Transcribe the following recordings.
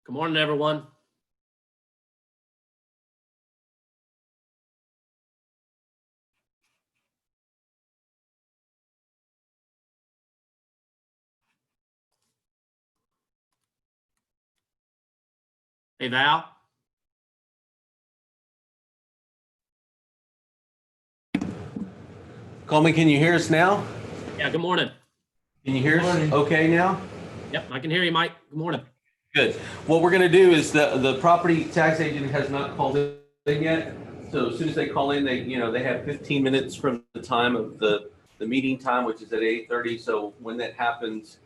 Good morning, everyone. Hey, Val. Coleman, can you hear us now? Yeah, good morning. Can you hear us okay now? Yep, I can hear you, Mike. Good morning. Good. What we're going to do is the property tax agent has not called in yet. So as soon as they call in, they have 15 minutes from the time of the meeting time, which is at 8:30. So when that happens,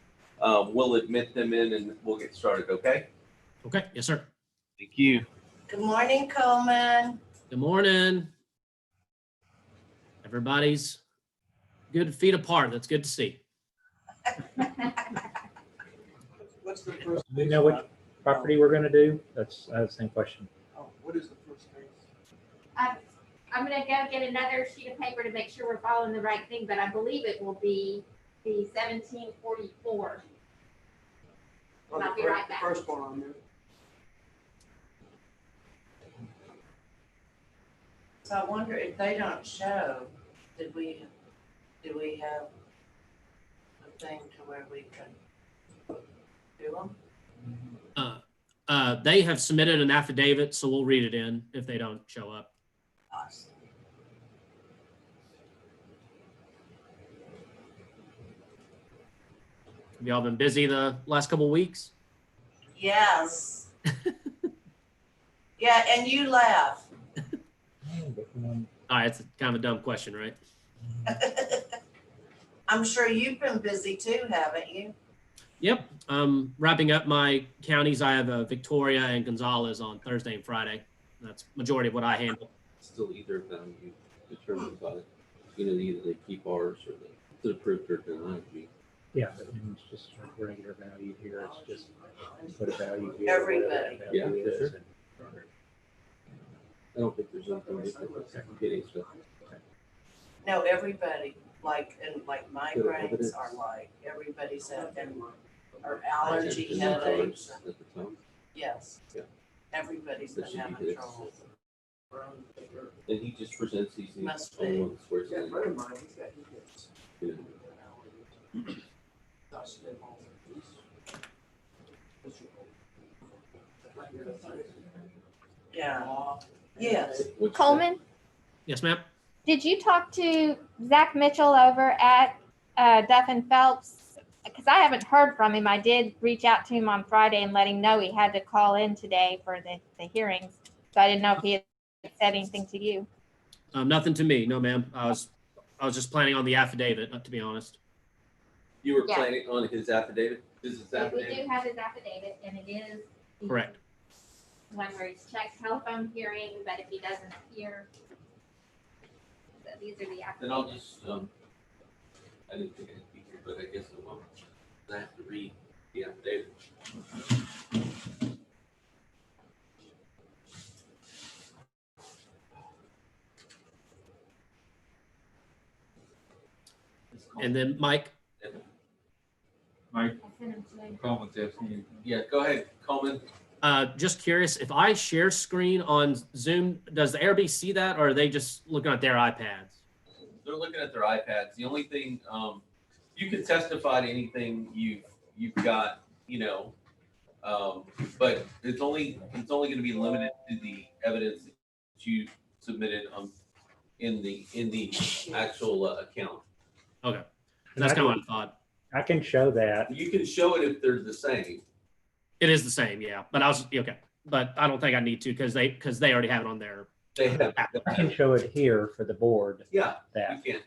we'll admit them in and we'll get started. Okay. Okay. Yes, sir. Thank you. Good morning, Coleman. Good morning. Everybody's good feet apart. That's good to see. What's the first? Do you know which property we're gonna do? That's the same question. Oh, what is the first case? I'm gonna go get another sheet of paper to make sure we're following the right thing, but I believe it will be the 1744. Oh, I'll be right back. The first one on there. So I wonder if they don't show, did we have a thing to where we can do them? They have submitted an affidavit, so we'll read it in if they don't show up. Awesome. Have y'all been busy the last couple of weeks? Yes. Yeah, and you laugh. All right, it's kind of a dumb question, right? I'm sure you've been busy too, haven't you? Yep. Wrapping up my counties. I have Victoria and Gonzales on Thursday and Friday. That's majority of what I handle. Still either of them you determine by, either they keep ours or they approved or denied. Yeah, but it's just a regular value here. It's just put a value here. Everybody. whatever that value Yeah, is, sure. I don't think there's anything different with getting stuff. No, everybody, like Good migraines evidence. are like, everybody's having, or allergy headaches. At the time. Yes. Yeah. Everybody's That been should be having good. trouble. And he just presents these things Must on be. one square. Yeah, a friend of mine, he's got his. Yeah. Yeah. Yes. What's Coleman, Yes, ma'am. did you talk to Zach Mitchell over at Duff and Phelps? Because I haven't heard from him. I did reach out to him on Friday and let him know he had to call in today for the hearings. So I didn't know if he had said anything to you. Nothing to me. No, ma'am. I was just planning on the affidavit, to be honest. You were Yeah. planning on his affidavit? This is We affidavit? do have his affidavit, and it is Correct. one where he's checked telephone hearing, but if he doesn't hear, so these are the Then I'll affidavits. just, I didn't think I'd be here, but I guess I won't. I have to read the affidavit. And then Mike. Mike, I sent him to him. Coleman's asking you. Yeah, go ahead, Coleman. Just curious, if I share screen on Zoom, does the ARB see that, or are they just looking at their iPads? They're looking at their iPads. The only thing, you can testify to anything you've got, but it's only going to be limited to the evidence that you submitted in the actual account. Okay, that's kind of what I thought. I can show that. You can show it if they're the same. It is the same, yeah. But I was okay. But I don't think I need to because they already have it on their. They have. I can show it here for the board. Yeah, That you can.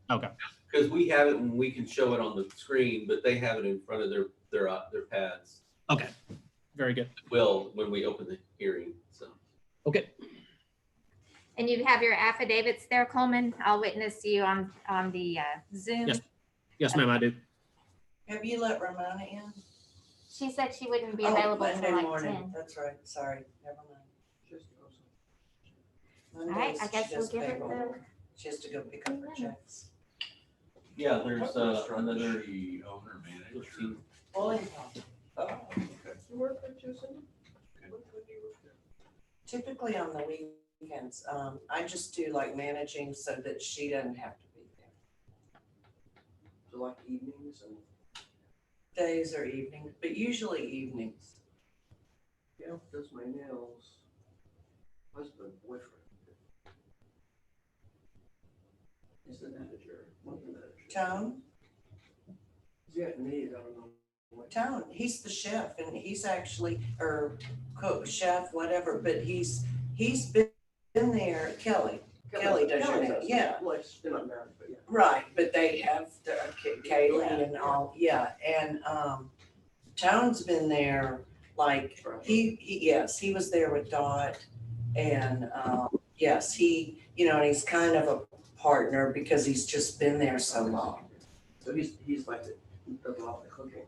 Okay. Because we have it and we can show it on the screen, but they have it in front of their pads. Okay. Very good. Will when we open the hearing. So Okay. And you have your affidavits there, Coleman. I'll witness you on the Zoom. Yes. Yes, ma'am. I do. Have you let Ramona in? She said she wouldn't be Oh, available Monday until like morning. 10. That's right. Sorry. Never mind. All right, I Mondays, guess she we'll does give it payroll. the. She has to go pick up her checks. yeah, there's another. The owner manager. Bowling. Oh, okay. You work for Jason? typically on the weekends. I just do like managing so that she doesn't have to be there. So like evenings and, Days or evenings, but usually evenings. yeah, does my nails. Husband, boyfriend. Is the manager, one of the managers. Tone, He's got need, I don't know. what- Tone, he's the chef and he's actually, or cook, chef, whatever, but he's been there, Kelly does your Kelly nails, yeah. Well, they're not married, but yeah. Right, but they have the Kaylee and all, yeah, and, Tone's been there, like, yes, he was there with Dot, and, yes, he, and he's kind of a partner because he's just been there so long. So he's like, does a lot of the cooking.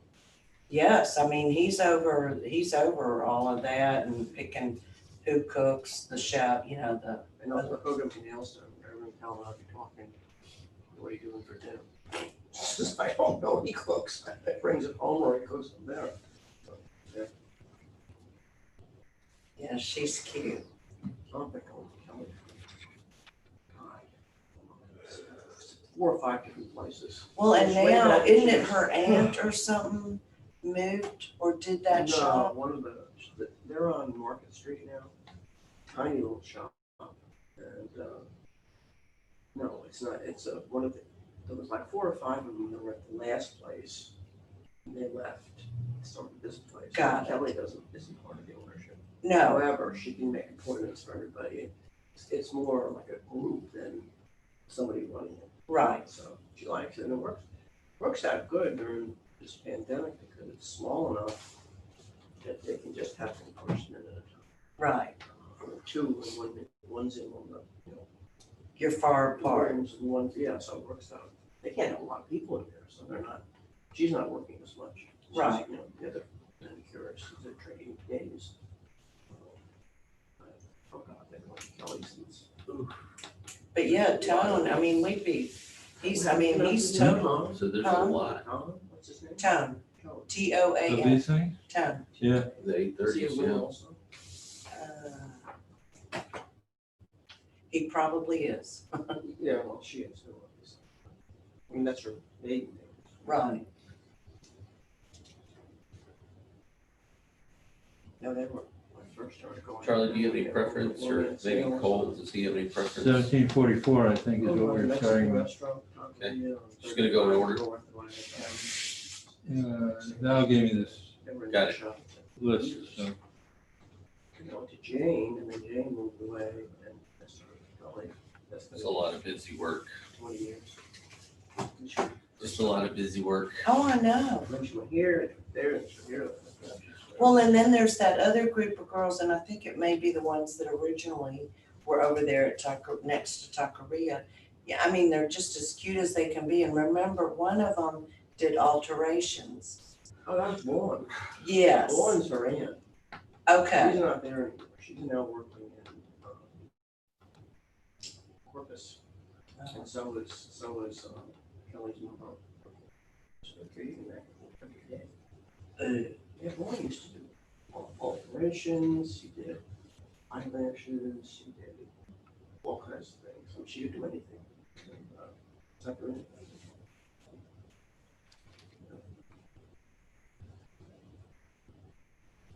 Yes, I mean, he's over all of that and picking who cooks, the chef, the, And also program nails done, everyone tell him I'll be talking, what are you doing for dinner? Just, I don't know, he cooks, he brings it home or he cooks it there. So, yeah, yeah, she's cute. I don't think I'll tell him. God. 4 or 5 different places. Well, and Way now, back isn't when it she her was- aunt or something moved or did that No, shop? one of they're on Market Street now, tiny little shop, and, no, it's not, it's one of there was like 4 or 5 of them that were at the last place, and they left, started this place. Got it. Kelly isn't part of the ownership. No, However, she can make appointments for everybody, it's more like a group than somebody running it. right, So she likes it, and it works out good during this pandemic because it's small enough that they can just have one person in it. right. Or 2 and one's in on the, You're far apart. rooms and one's, yeah, so it works out. They can't have a lot of people in there, so she's not working as much. She's, Right. The other manicurists, they're trading days. Oh God, they like Kelly's. But yeah, Tone, I mean, he's Tone, So there's a Huh? lot. What's his name? Tone, Kelly. Toan, these things? Tone. Yeah. The Is he a 8:30s, winner yeah. also? He probably is, Yeah, well, she is. Too, obviously. I mean, that's her maiden name. right. No, they were, when I first started going. Charlie, do you have any preference, or maybe Cole, does he have any preference? 1744, I think, is what we were starting with. Okay. Just gonna go in order. Now give me this Got it. list, so. I went to Jane, and then Jane moved away, and I started Kelly. It's a lot of busy work, 20 years. just a lot of busy work. Oh, I know. And then she went here, and there, and she here. Well, and then there's that other group of girls, and I think it may be the ones that originally were over there at next to Taqueria. Yeah, I mean, they're just as cute as they can be, and remember, one of them did alterations. Oh, that's Vaughn. Yes, Vaughn's her aunt. okay, She's not there anymore. She's now working in Corpus. And so is Kelly's mother. So they're treating that every day. Yeah, Vaughn used to do alterations, she did eyelashes, she did all kinds of things. I mean, she could do anything. Except for anything.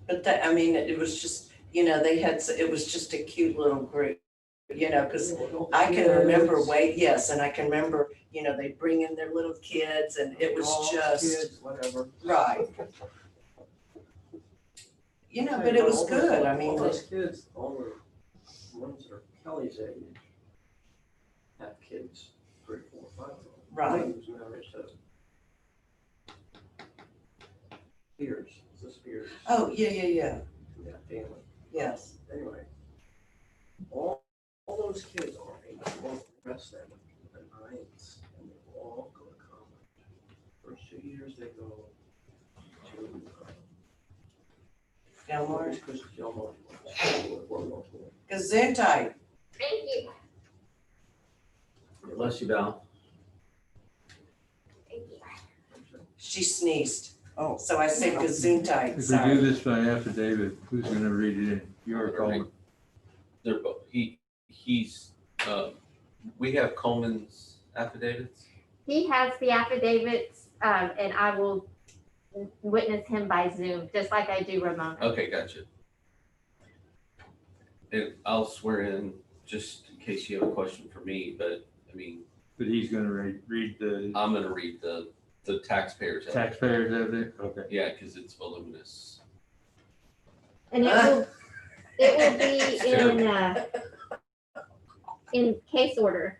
but that, I mean, it was just, it was just a cute little group, because I can remember, yes, and I can remember, they'd bring in their little kids, and it was Dogs, just, kids, whatever. right. But it was All those- good, I mean, all those kids, all the ones that are Kelly's age, have kids, 3, 4, 5 of them. Right. Kelly was married to Spears, it's the Spears, oh, yeah, yeah, family. yes, Anyway, all those kids are the rest of them are 9s, and they all go to college. First 2 years, they go to, Gilmore, Chris Gilmore. Gesundheit. Thank you. Bless you, Val. Thank you. She sneezed, Oh. so I said Gesundheit, If we do sorry. this by affidavit, who's gonna read it in? You or Colin? They're both, he's, we have Coleman's affidavits. He has the affidavits, and I will witness him by Zoom, just like I do Ramona. Okay, gotcha. And I'll swear in just in case you have a question for me, but I mean, But he's gonna read the I'm gonna read the taxpayers. taxpayers evidence, okay. Yeah, because it's voluminous. And it will be in case order.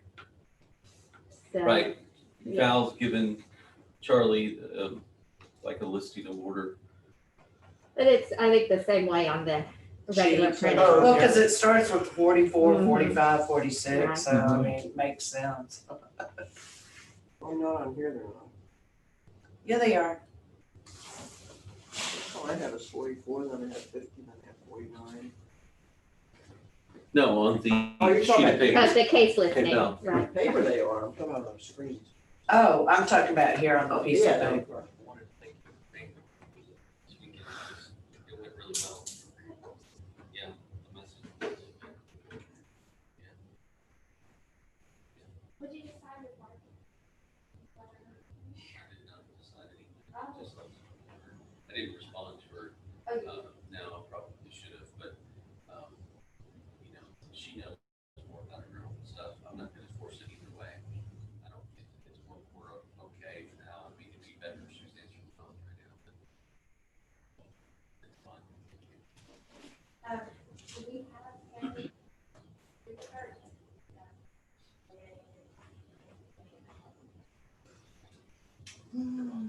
So, Right. yeah. Val's given Charlie like a listing of order. But it's, I think, the same way on the regular Sheet. printed. Oh, well, because it starts with 44, Mhm. 45, 46, so I Mhm. mean, it makes sense. Oh, not on here, they're not. Yeah, they are. Oh, I had a 44, then I had 50, then I had 49. No, on the Oh, you're sheet talking of about- paper. Because the case listing, Val. right. Paper they are, I'm talking about on screens. Oh, I'm talking about here on the piece of Yeah. paper. It went really well. Yeah. the message. Would you decide with Mark? I did not decide anything. Just like, I didn't respond to her. Now I probably should have, but you know, she knows more about her own stuff. I'm not going to force it either way. I don't think it's we're okay for now. I mean, it'd be better if she was answering the phone right now, but it's fine. Do we have any research? Yeah, okay.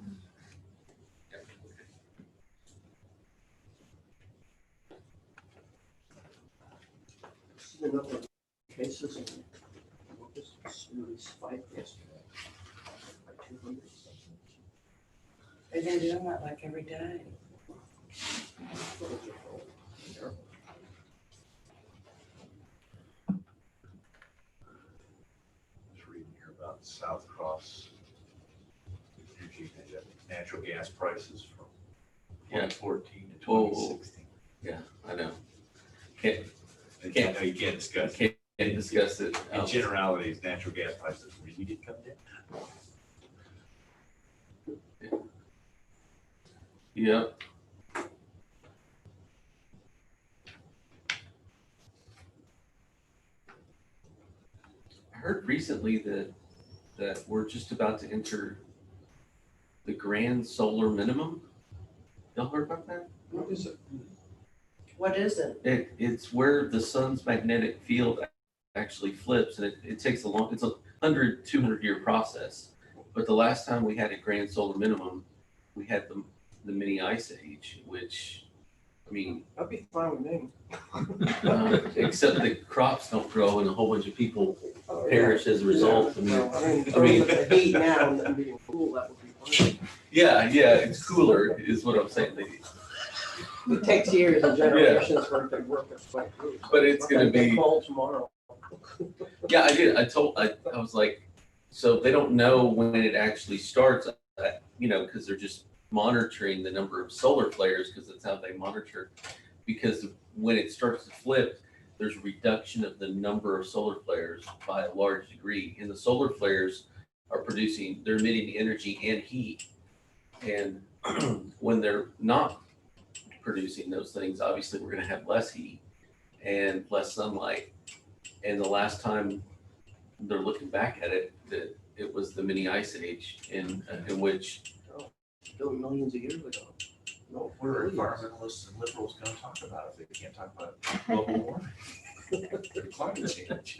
This is the number of cases and this really spiked yesterday. By 200 something. They've been doing that like every day. Was reading here about South Cross, Eugene, they got natural gas prices from Yeah. 2014 to Whoa. 2016. Yeah, I know. Can't No, you can't discuss. can't discuss it. In generalities, natural gas prices really did come down. Yep. I heard recently that we're just about to enter the grand solar minimum. Y'all heard about that? What is it? What is it? It's where the sun's magnetic field actually flips, and it takes it's a 100, 200 year process. But the last time we had a grand solar minimum, we had the mini ice age, which, I mean, That'd be fine with me. except the crops don't grow and a whole bunch of people Oh, yeah. perish as a result. I mean, No, I mean, I mean- with the heat now and then being cool, that would be fine. yeah, it's cooler is what I'm saying. It takes years and generations for it to work its way through. But it's gonna Get be- cold tomorrow. Yeah, I did. I was like, so they don't know when it actually starts, you know, because they're just monitoring the number of solar flares because that's how they monitor. Because when it starts to flip, there's a reduction of the number of solar flares by a large degree. And the solar flares are they're emitting energy and heat. And when they're not producing those things, obviously we're going to have less heat and less sunlight. And the last time they're looking back at it, that it was the mini ice age in which Still millions of years ago. No, What are billions. environmentalists and liberals going to talk about if they can't talk about global warming? Climate change.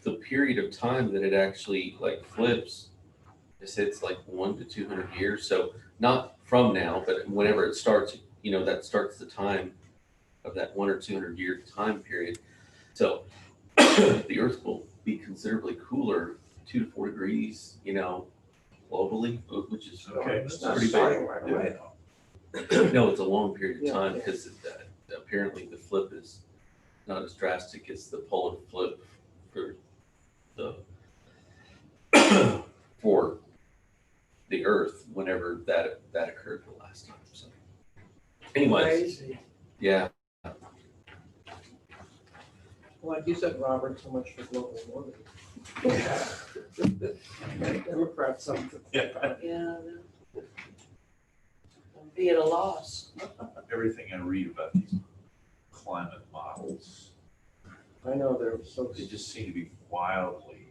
the period of time that it actually like flips, it's like 100 to 200 years. So not from now, but whenever it starts, you know, that starts the time of that 100 or 200 year time period. So the Earth will be considerably cooler, 2 to 4 degrees, you know, globally, which is Okay. It's not pretty starting big. right away. No, it's a long period of Yeah, time yeah. because apparently the flip is not as drastic as the polar flip for the for the Earth whenever that occurred the last time. So Anyways, Crazy. yeah. Like you said, Robert, so much for global warming. Democrats something. Yeah. Be at a loss. Everything I read about these climate models, I know they're so. they just seem to be wildly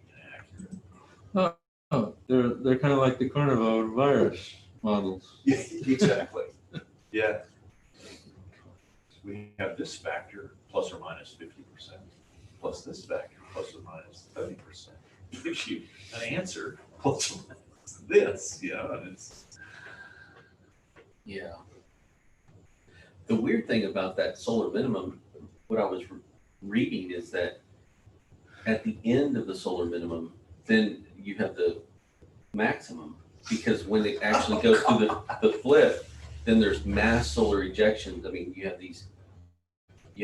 inaccurate. Oh, they're kind of like the coronavirus models. Yeah, exactly. Yeah. We have this factor plus or minus 50%, plus this factor plus or minus 30%. Gives you an answer plus or minus this, and it's. Yeah. The weird thing about that solar minimum, what I was reading is that at the end of the solar minimum, then you have the maximum, because when it actually goes through the flip, then there's mass solar ejections. I mean, you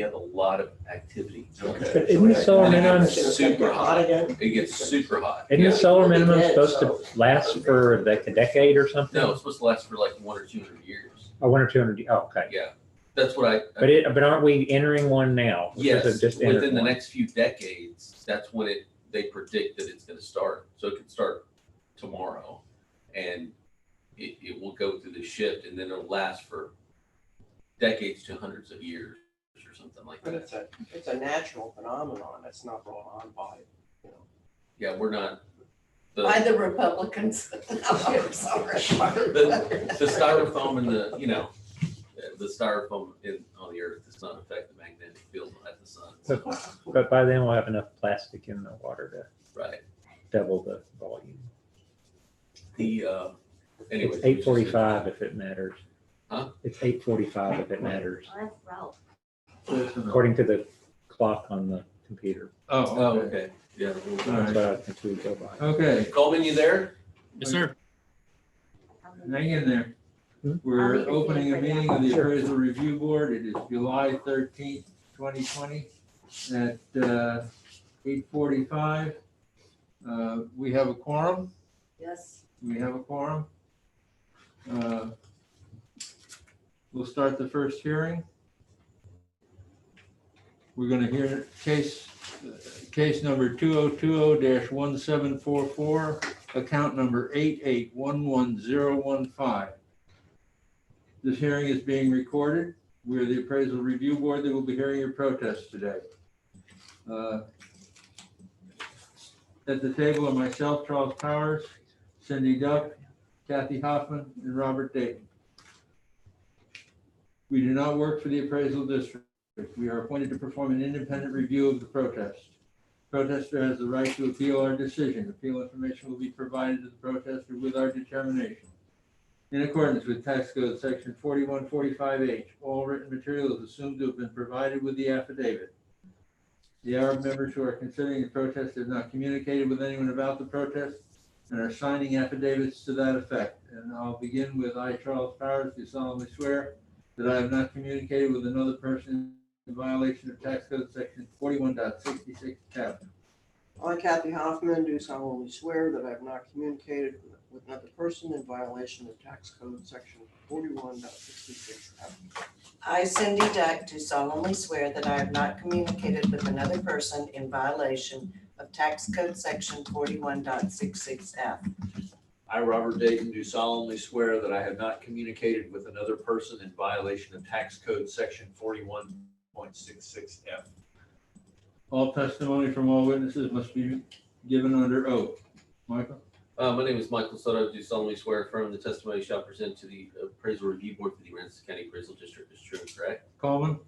have a lot of activity. Okay. But isn't the solar And it minimum, gets super hot. again? It gets super hot. isn't the Yeah. solar minimum Yeah, supposed so- to last for like a decade or something? No, it's supposed to last for like 100 or 200 years. Or 1 or 200, oh, okay. Yeah. That's what I. But aren't we entering one now? Or is it Yes, just entered within the one? next few decades, that's when they predict that it's gonna start. So it could start tomorrow, and it will go through the shift, and then it'll last for decades to hundreds of years or something like But that. it's a natural phenomenon that's not brought on by, Yeah, we're not, By the the Republicans. No, I'm sorry. the styrofoam and the styrofoam on the earth does not affect the magnetic field at the sun. So, But by then we'll have enough plastic in the water right. to double the volume. Anyways. It's 8:45 if it matters. Huh? It's 8:45 if it matters, That's rough. according to the clock on the computer. Oh, Oh, okay. Yeah. All That's right. what I think we go by. Okay, Coleman, you there? Yes, sir. hang in there. Hmm? I'll We're need to see opening it a for meeting now. of the Sure. Appraisal Review Board. It is July 13th, 2020 at 8:45. We have a quorum. Yes. We have a quorum. We'll start the first hearing. We're going to hear case number 2020-1744, account number 8811015. This hearing is being recorded. We are the Appraisal Review Board that will be hearing your protest today. At the table are myself, Charles Powers, Cindy Duck, Kathy Hoffman, and Robert Dayton. We do not work for the appraisal district. We are appointed to perform an independent review of the protest. Protester has the right to appeal our decision. Appeal information will be provided to the protester with our determination. In accordance with Tax Code Section 4145H, all written material is assumed to have been provided with the affidavit. The ARB members who are considering the protest have not communicated with anyone about the protest and are signing affidavits to that effect. And I'll begin with I, Charles Powers, do solemnly swear that I have not communicated with another person in violation of Tax Code Section 41.66 F. I, Kathy Hoffman, do solemnly swear that I have not communicated with another person in violation of Tax Code Section 41.66 F. I, Cindy Duck, do solemnly swear that I have not communicated with another person in violation of Tax Code Section 41.66 F. I, Robert Dayton, do solemnly swear that I have not communicated with another person in violation of Tax Code Section 41.66 F. All testimony from all witnesses must be given under oath. Michael? My name is Michael Soto. I do solemnly swear affirm the testimony shall present to the Appraisal Review Board for the Aransas County Appraisal District is true and correct. Coleman?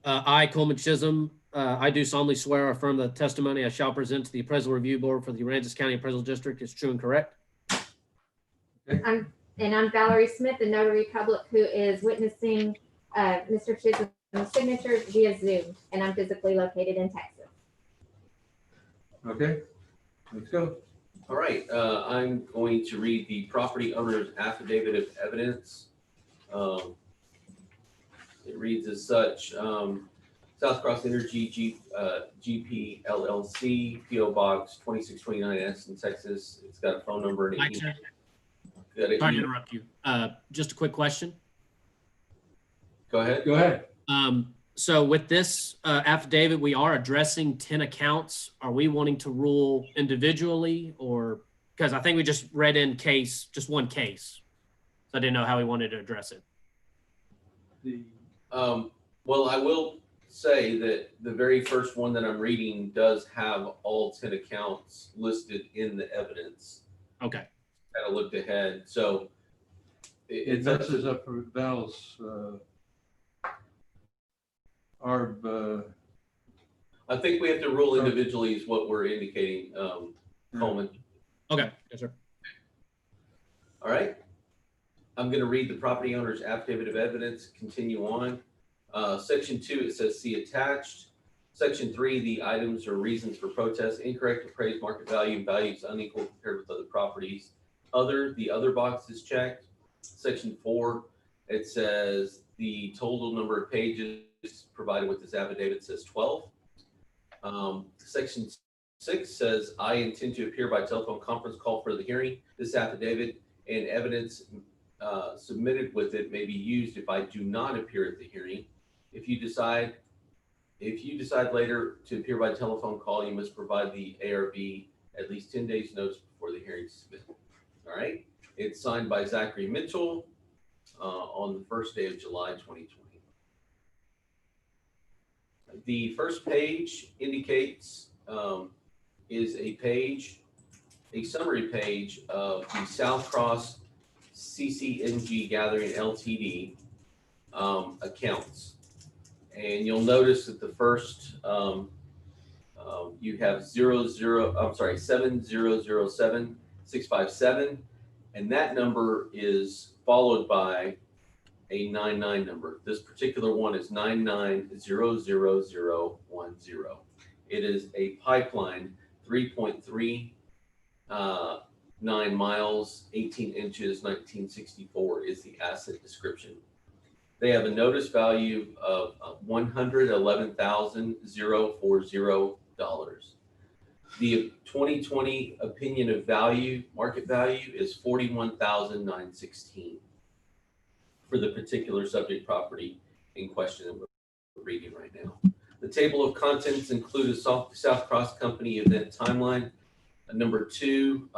I, Coleman Chisholm, I do solemnly swear or affirm the testimony I shall present to the Appraisal Review Board for the Aransas County Appraisal District is true and correct. And I'm Valerie Smith, the notary public who is witnessing Mr. Chisholm's signature via Zoom, and I'm physically located in Texas. Okay, let's go. All right, I'm going to read the property owner's affidavit of evidence. It reads as such, South Cross Energy GP LLC, PO Box 2629 Addison, Texas. It's got a phone number and Mike, an sir, email. sorry to interrupt you. Just a quick question. Go ahead. Go ahead. So with this affidavit, we are addressing 10 accounts. Are we wanting to rule individually, or because I think we just read in case, just one case. So I didn't know how we wanted to address it. Well, I will say that the very first one that I'm reading does have all 10 accounts listed in the evidence. Okay. Kind of looked ahead. So It messes up Val's ARB. I think we have to rule individually is what we're indicating, Coleman. Okay. Yes, sir. All right. I'm going to read the property owner's affidavit of evidence, continue on. Section 2, it says see attached. Section 3, the items or reasons for protest, incorrect appraised market value and values unequal compared with other properties. The other box is checked. Section 4, it says the total number of pages provided with this affidavit says 12. Section 6 says I intend to appear by telephone conference call for the hearing. This affidavit and evidence submitted with it may be used if I do not appear at the hearing. If you decide later to appear by telephone call, you must provide the ARB at least 10 days notice before the hearing is submitted. All right. It's signed by Zachary Mitchell on the first day of July 2020. The first page indicates is a summary page of the South Cross CCNG Gathering Ltd. Accounts. And you'll notice that the first, you have 7007657, and that number is followed by a 99 number. This particular one is 9900010. It is a pipeline, 3.39 miles, 18 inches, 1964 is the asset description. They have a notice value of $111,040. The 2020 opinion of value, market value, is $41,916 for the particular subject property in question that we're reading right now. The table of contents include a South Cross Company event timeline. Number 2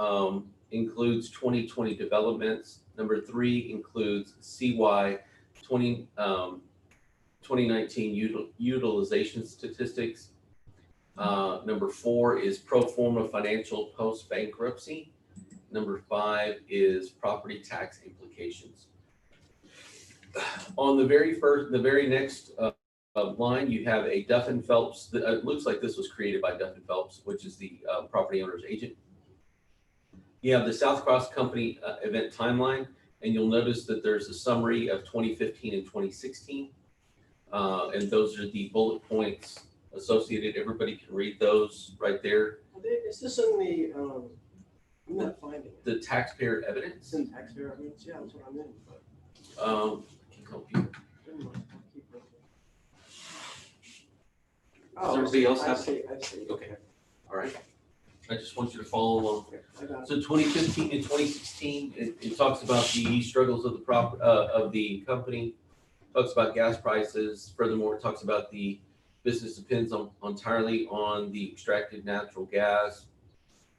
includes 2020 developments. Number 3 includes CY 2019 utilization statistics. Number 4 is pro forma financial post bankruptcy. Number 5 is property tax implications. On the very next line, you have a Duff and Phelps. It looks like this was created by Duff and Phelps, which is the property owner's agent. You have the South Cross Company event timeline, and you'll notice that there's a summary of 2015 and 2016. And those are the bullet points associated. Everybody can read those right there. Is this in the, I'm not finding it. The taxpayer evidence. It's in taxpayer evidence, yeah, that's what I'm in, but. I can help you. Never mind, I'll keep looking. Does everybody else have? I see. Okay. All right. I just want you to follow along. Okay, I got it. So 2015 and 2016, it talks about the struggles of the of the company, talks about gas prices. Furthermore, it talks about the business depends entirely on the extracted natural gas,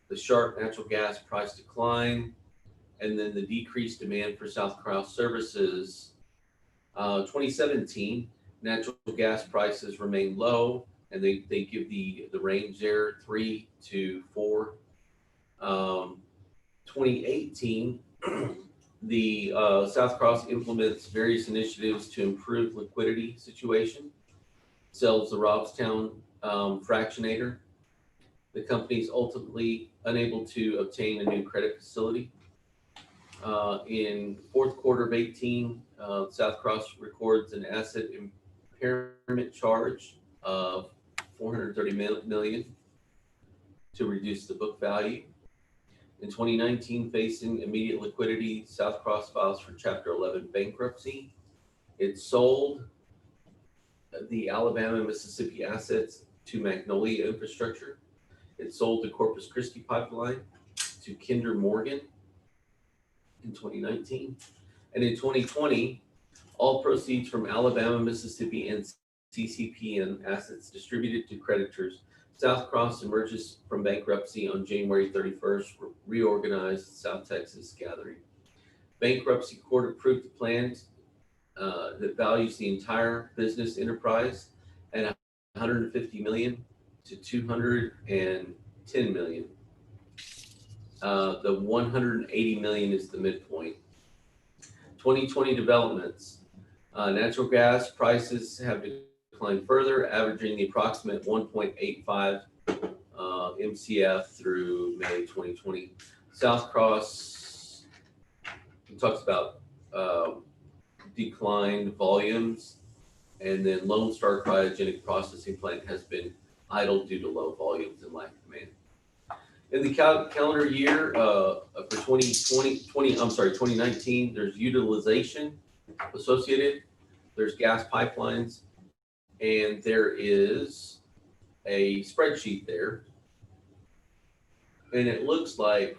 the sharp natural gas price decline, and then the decreased demand for South Cross services. 2017, natural gas prices remain low, and they give the range there, 3 to 4. 2018, the South Cross implements various initiatives to improve liquidity situation, sells the Robstown fractionator. The company's ultimately unable to obtain a new credit facility. In fourth quarter of 18, South Cross records an asset impairment charge of $430 million to reduce the book value. In 2019, facing immediate liquidity, South Cross files for Chapter 11 bankruptcy. It sold the Alabama and Mississippi assets to Magnolia Infrastructure. It sold the Corpus Christi pipeline to Kinder Morgan in 2019. And in 2020, all proceeds from Alabama, Mississippi, and CCPN assets distributed to creditors. South Cross emerges from bankruptcy on January 31st, reorganized South Texas gathering. Bankruptcy court approved the plan that values the entire business enterprise at 150 million to 210 million. The 180 million is the midpoint. 2020 developments. Natural gas prices have declined further, averaging the approximate 1.85 MCF through May 2020. South Cross talks about declined volumes, and then Lone Star Cryogenic Processing Plant has been idle due to low volumes and lack of demand. In the calendar year for 2019, there's utilization associated, there's gas pipelines, and there is a spreadsheet there. And it looks like,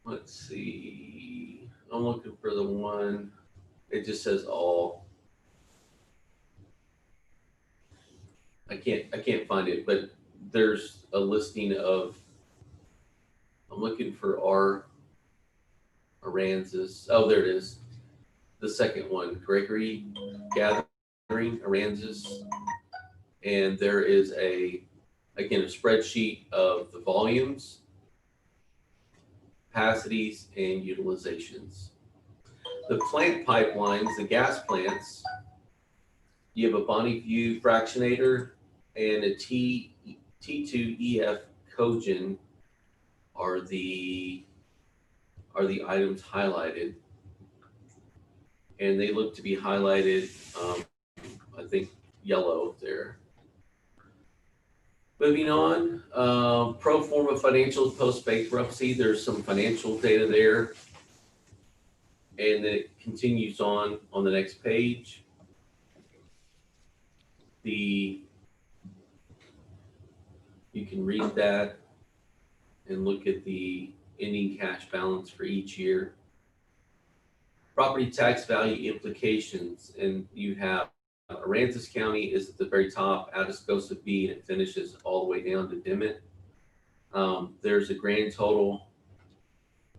let's see, I'm looking for the one, it just says all. I can't find it, but there's a listing of, I'm looking for Aransas. Oh, there it is. The second one, Gregory Gathering, Aransas. And there is again, a spreadsheet of the volumes, capacities, and utilizations. The plant pipelines, the gas plants, you have a Bonnie View fractionator and a T2EF cogen are the items highlighted, and they look to be highlighted, I think yellow there. Moving on, pro forma financials post bankruptcy. There's some financial data there, and then it continues on the next page. You can read that and look at the ending cash balance for each year. Property tax value implications, and you have Aransas County is at the very top, Atascosa B, and it finishes all the way down to Dimmitt. There's a grand total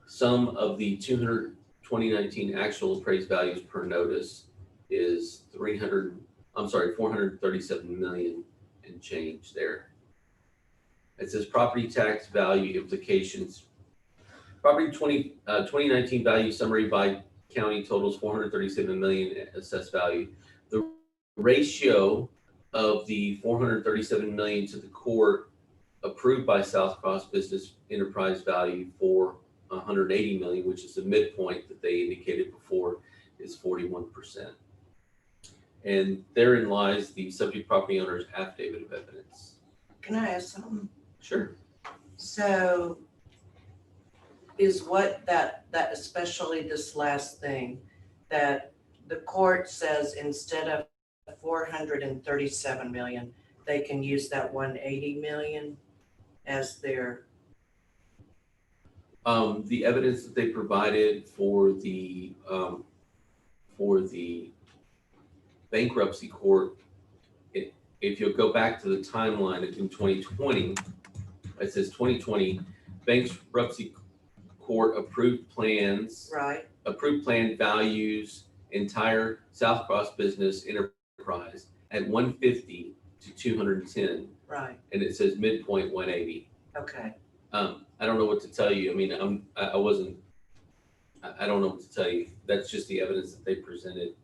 sum of the 2019 actual appraised values per notice is 437 million and change there. It says property tax value implications. Property 2019 value summary by county totals 437 million assessed value. The ratio of the 437 million to the court approved by South Cross Business Enterprise value for 180 million, which is the midpoint that they indicated before, is 41%. And therein lies the subject property owner's affidavit of evidence. Can I ask something? Sure. So is what that especially this last thing, that the court says instead of 437 million, they can use that 180 million as their. The evidence that they provided for the bankruptcy court, if you'll go back to the timeline in 2020, it says 2020 bankruptcy court approved plans, Right. approved plan values entire South Cross Business Enterprise at 150 to 210, Right. and it says midpoint 180. Okay. I don't know what to tell you. I mean, I don't know what to tell you. That's just the evidence that they presented.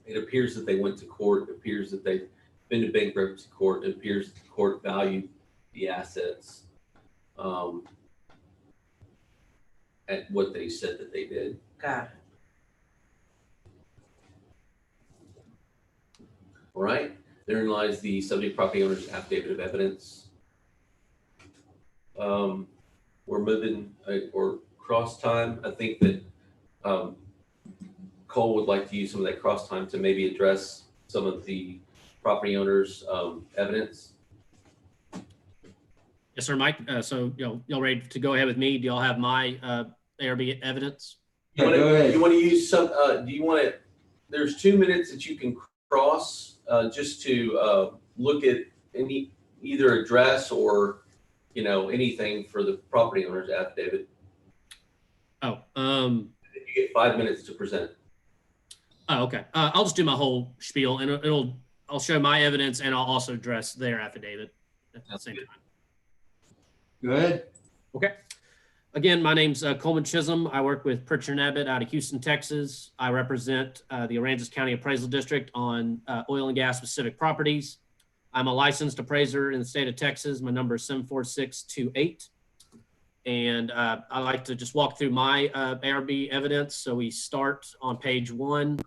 It appears that they went to court. It appears that they've been to bankruptcy court. It appears that the court valued the assets at what they said that they did. Got it. All right. Therein lies the subject property owner's affidavit of evidence. We're moving or cross time. I think that Cole would like to use some of that cross time to maybe address some of the property owner's evidence. Yes, sir, Mike. So y'all ready to go ahead with me? Do y'all have my ARB evidence? Yeah, go ahead. You want to use some, do you want to, there's 2 minutes that you can cross, just to, look at any, either address or, you know, anything for the property owner's affidavit. Oh, You get 5 minutes to present. oh, okay. I'll just do my whole spiel, and I'll show my evidence, and I'll also address their affidavit at the same time. Go ahead. Okay. Again, my name's Coleman Chisholm. I work with Pritchard & Abbott out of Houston, Texas. I represent the Aransas County Appraisal District on oil and gas specific properties. I'm a licensed appraiser in the state of Texas. My number is 74628. And I like to just walk through my ARB evidence. So we start on page 1.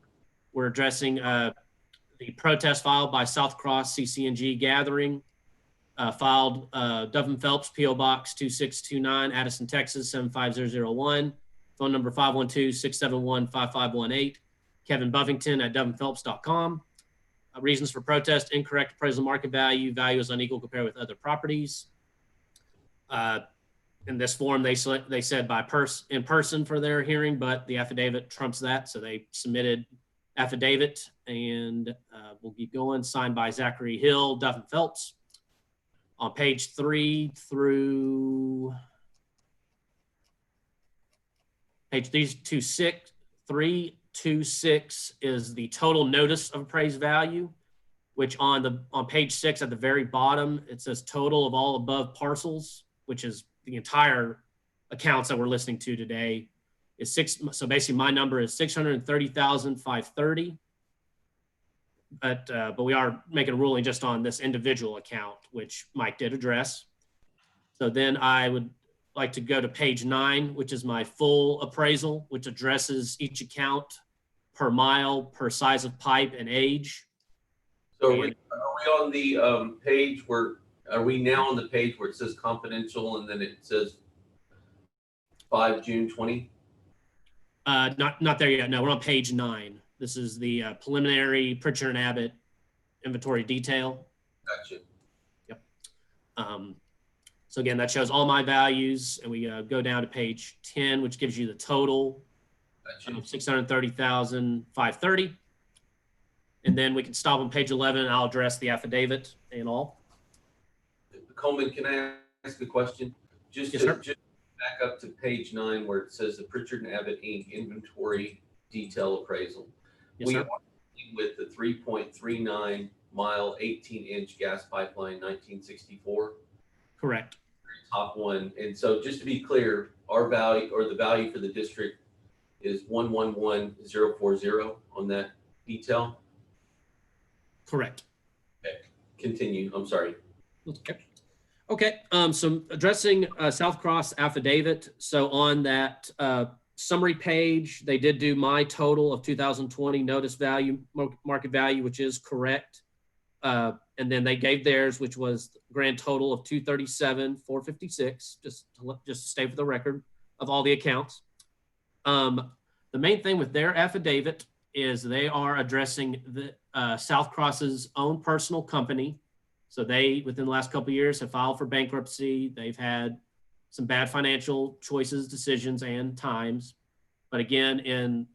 We're addressing the protest filed by South Cross CCNG Gathering, filed Duffin Phelps, P.O. Box 2629, Addison, Texas 75001, phone number 512-671-5518, Kevin Buffington at duffinphelps.com. Reasons for protest: incorrect appraisal market value, value is unequal compared with other properties. In this form, they said in person for their hearing, but the affidavit trumps that, so they submitted affidavit, and we'll keep going. Signed by Zachary Hill, Duffin Phelps. On page 3 through page 326 is the total notice of appraised value, which on page 6 at the very bottom, it says total of all above parcels, which is the entire accounts that we're listening to today, is so basically my number is 630,530. But we are making a ruling just on this individual account, which Mike did address. So then I would like to go to page 9, which is my full appraisal, which addresses each account per mile, per size of pipe and age. So are we on the page where, are we now on the page where it says confidential and then it says 5 June 20? Not there yet. No, we're on page 9. This is the preliminary Pritchard & Abbott inventory detail. Gotcha. Yep. So again, that shows all my values, and we go down to page 10, which gives you the total of 630,530. And then we can stop on page 11, and I'll address the affidavit and all. Coleman, can I ask a question? Yes, sir. Just back up to page 9 where it says the Pritchard & Abbott Inc. inventory detail appraisal. Yes, we sir. are with the 3.39 mile 18-inch gas pipeline 1964. Correct. Top one. And so just to be clear, our value, or the value for the district, is 111040 on that detail. Correct. Okay. Continue. I'm sorry. Okay. Okay. So addressing South Cross affidavit. So on that summary page, they did do my total of 2020 notice value, market value, which is correct. And then they gave theirs, which was grand total of 237,456, just to stay for the record of all the accounts. The main thing with their affidavit is they are addressing the South Cross's own personal company. So they, within the last couple of years, have filed for bankruptcy. They've had some bad financial choices, decisions, and times. But again,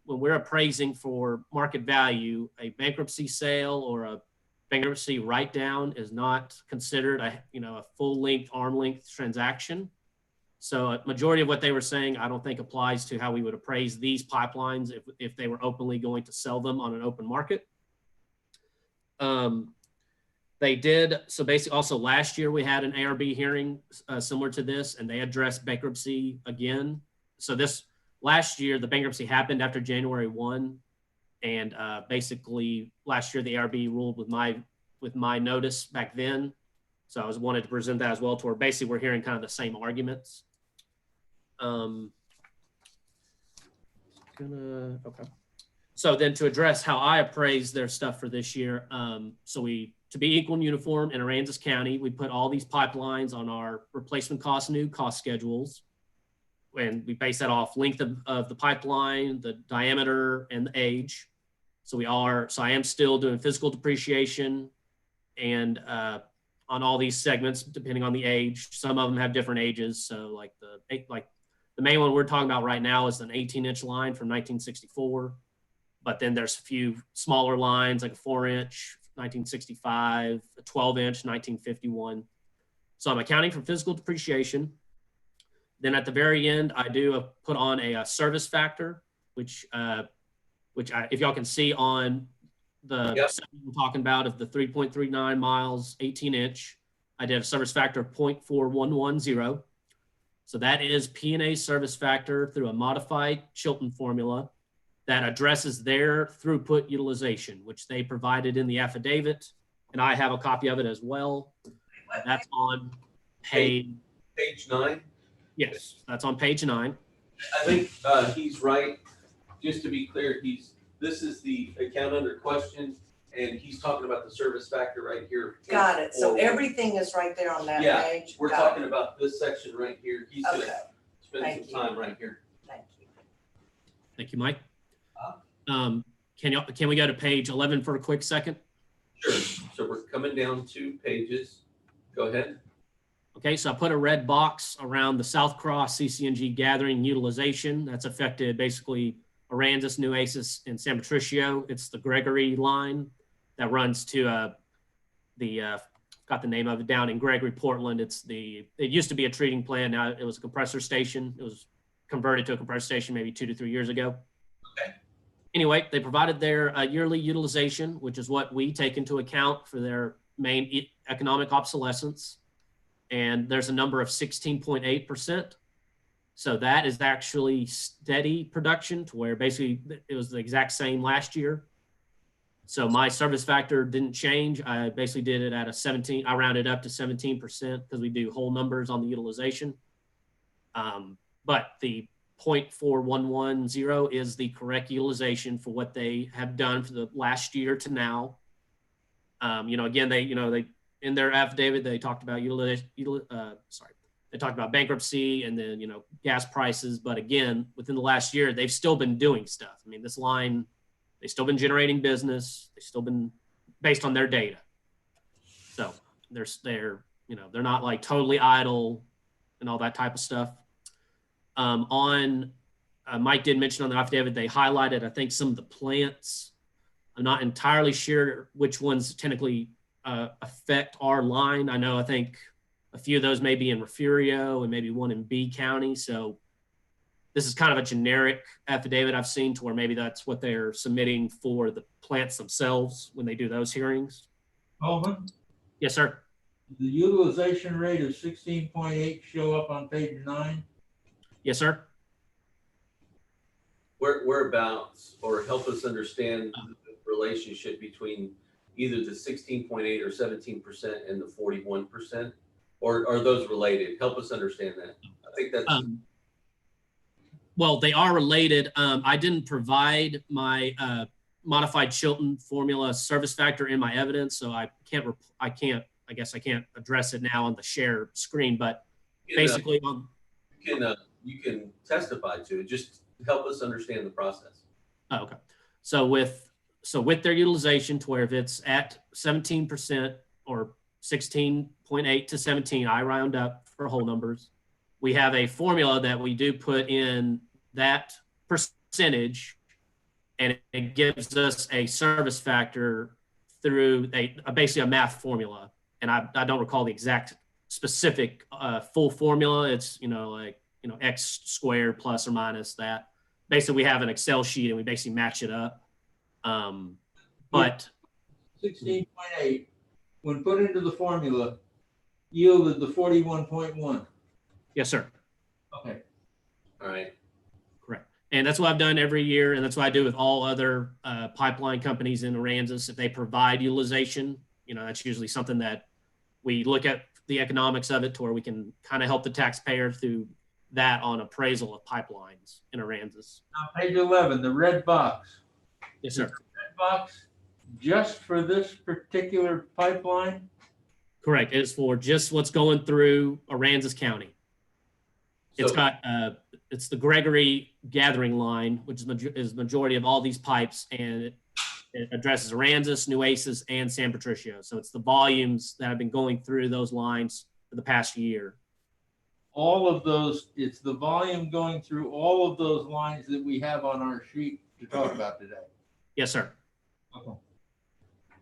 when we're appraising for market value, a bankruptcy sale or a bankruptcy write-down is not considered a full-length, arm-length transaction. So a majority of what they were saying, I don't think applies to how we would appraise these pipelines if they were openly going to sell them on an open market. They did, so basically also last year we had an ARB hearing similar to this, and they addressed bankruptcy again. So this last year, the bankruptcy happened after January 1. And basically last year the ARB ruled with my notice back then. So I wanted to present that as well to where basically we're hearing kind of the same arguments. Okay. So then to address how I appraise their stuff for this year. So to be equal and uniform in Aransas County, we put all these pipelines on our replacement cost, new cost schedules. And we base that off length of the pipeline, the diameter, and the age. So I am still doing physical depreciation and on all these segments, depending on the age. Some of them have different ages. So like the The main one we're talking about right now is an 18-inch line from 1964. But then there's a few smaller lines, like a 4-inch, 1965, a 12-inch, 1951. So I'm accounting for physical depreciation. Then at the very end, I do put on a service factor, which if y'all can see on the section we're talking about of the 3.39 miles, 18-inch, I did a service factor of 0.4110. So that is P&A service factor through a modified Chilton formula that addresses their throughput utilization, which they provided in the affidavit, and I have a copy of it as well. That's on page 9. Yes, that's on page 9. I think he's right. Just to be clear, this is the account under question, and he's talking about the service factor right here. Got it. So everything is right there on that Yeah, page? we're Got talking about this section right here. He's Okay. gonna spend Thank some time right here. Thank you. Thank you, Mike. Can we go to page 11 for a quick second? Sure. So we're coming down 2 pages. Go ahead. Okay, so I put a red box around the South Cross CCNG gathering utilization. That's affected basically Aransas, Nueces, and San Patricio. It's the Gregory line that runs to got the name of it down in Gregory, Portland. It used to be a treating plant. Now it was a compressor station. It was converted to a compressor station maybe 2 to 3 years ago. Okay. Anyway, they provided their yearly utilization, which is what we take into account for their main economic obsolescence. And there's a number of 16.8%. So that is actually steady production to where basically it was the exact same last year. So my service factor didn't change. I basically did it at a 17. I rounded up to 17% because we do whole numbers on the utilization. But the 0.4110 is the correct utilization for what they have done for the last year to now. Again, they in their affidavit, they talked about they talked about bankruptcy and then, gas prices. But again, within the last year, they've still been doing stuff. I mean, this line, they've still been generating business. They've still been based on their data. So they're not like totally idle and all that type of stuff. Mike did mention on the affidavit, they highlighted, I think, some of the plants. I'm not entirely sure which ones technically affect our line. I think a few of those may be in Refugio and maybe one in B County. So this is kind of a generic affidavit I've seen to where maybe that's what they're submitting for the plants themselves when they do those hearings. Holman, Yes, sir. the utilization rate of 16.8 show up on page 9. Yes, sir. Whereabouts, or help us understand the relationship between either the 16.8 or 17% and the 41%, or are those related? Help us understand that. I think that's. Well, they are related. I didn't provide my modified Chilton formula service factor in my evidence, so I can't address it now on the share screen, but basically you can testify to it. Just help us understand the process. Oh, okay. So with their utilization, to where if it's at 17% or 16.8 to 17, I round up for whole numbers. We have a formula that we do put in that percentage, and it gives us a service factor through basically a math formula. And I don't recall the exact specific full formula. It's X squared plus or minus that. Basically, we have an Excel sheet and we basically match it up. But 16.8, when put into the formula, yielded the 41.1. yes, sir. Okay. All right. Correct. And that's what I've done every year. And that's what I do with all other pipeline companies in Aransas. If they provide utilization, that's usually something that we look at the economics of it to where we can kind of help the taxpayer through that on appraisal of pipelines in Aransas. Now, page 11, the red box. Yes, sir. Red box just for this particular pipeline? Correct. It is for just what's going through Aransas County. It's it's the Gregory gathering line, which is the majority of all these pipes, and it addresses Aransas, Nueces, and San Patricio. So it's the volumes that have been going through those lines for the past year. all of those, it's the volume going through all of those lines that we have on our sheet to talk about today. Yes, sir. Okay.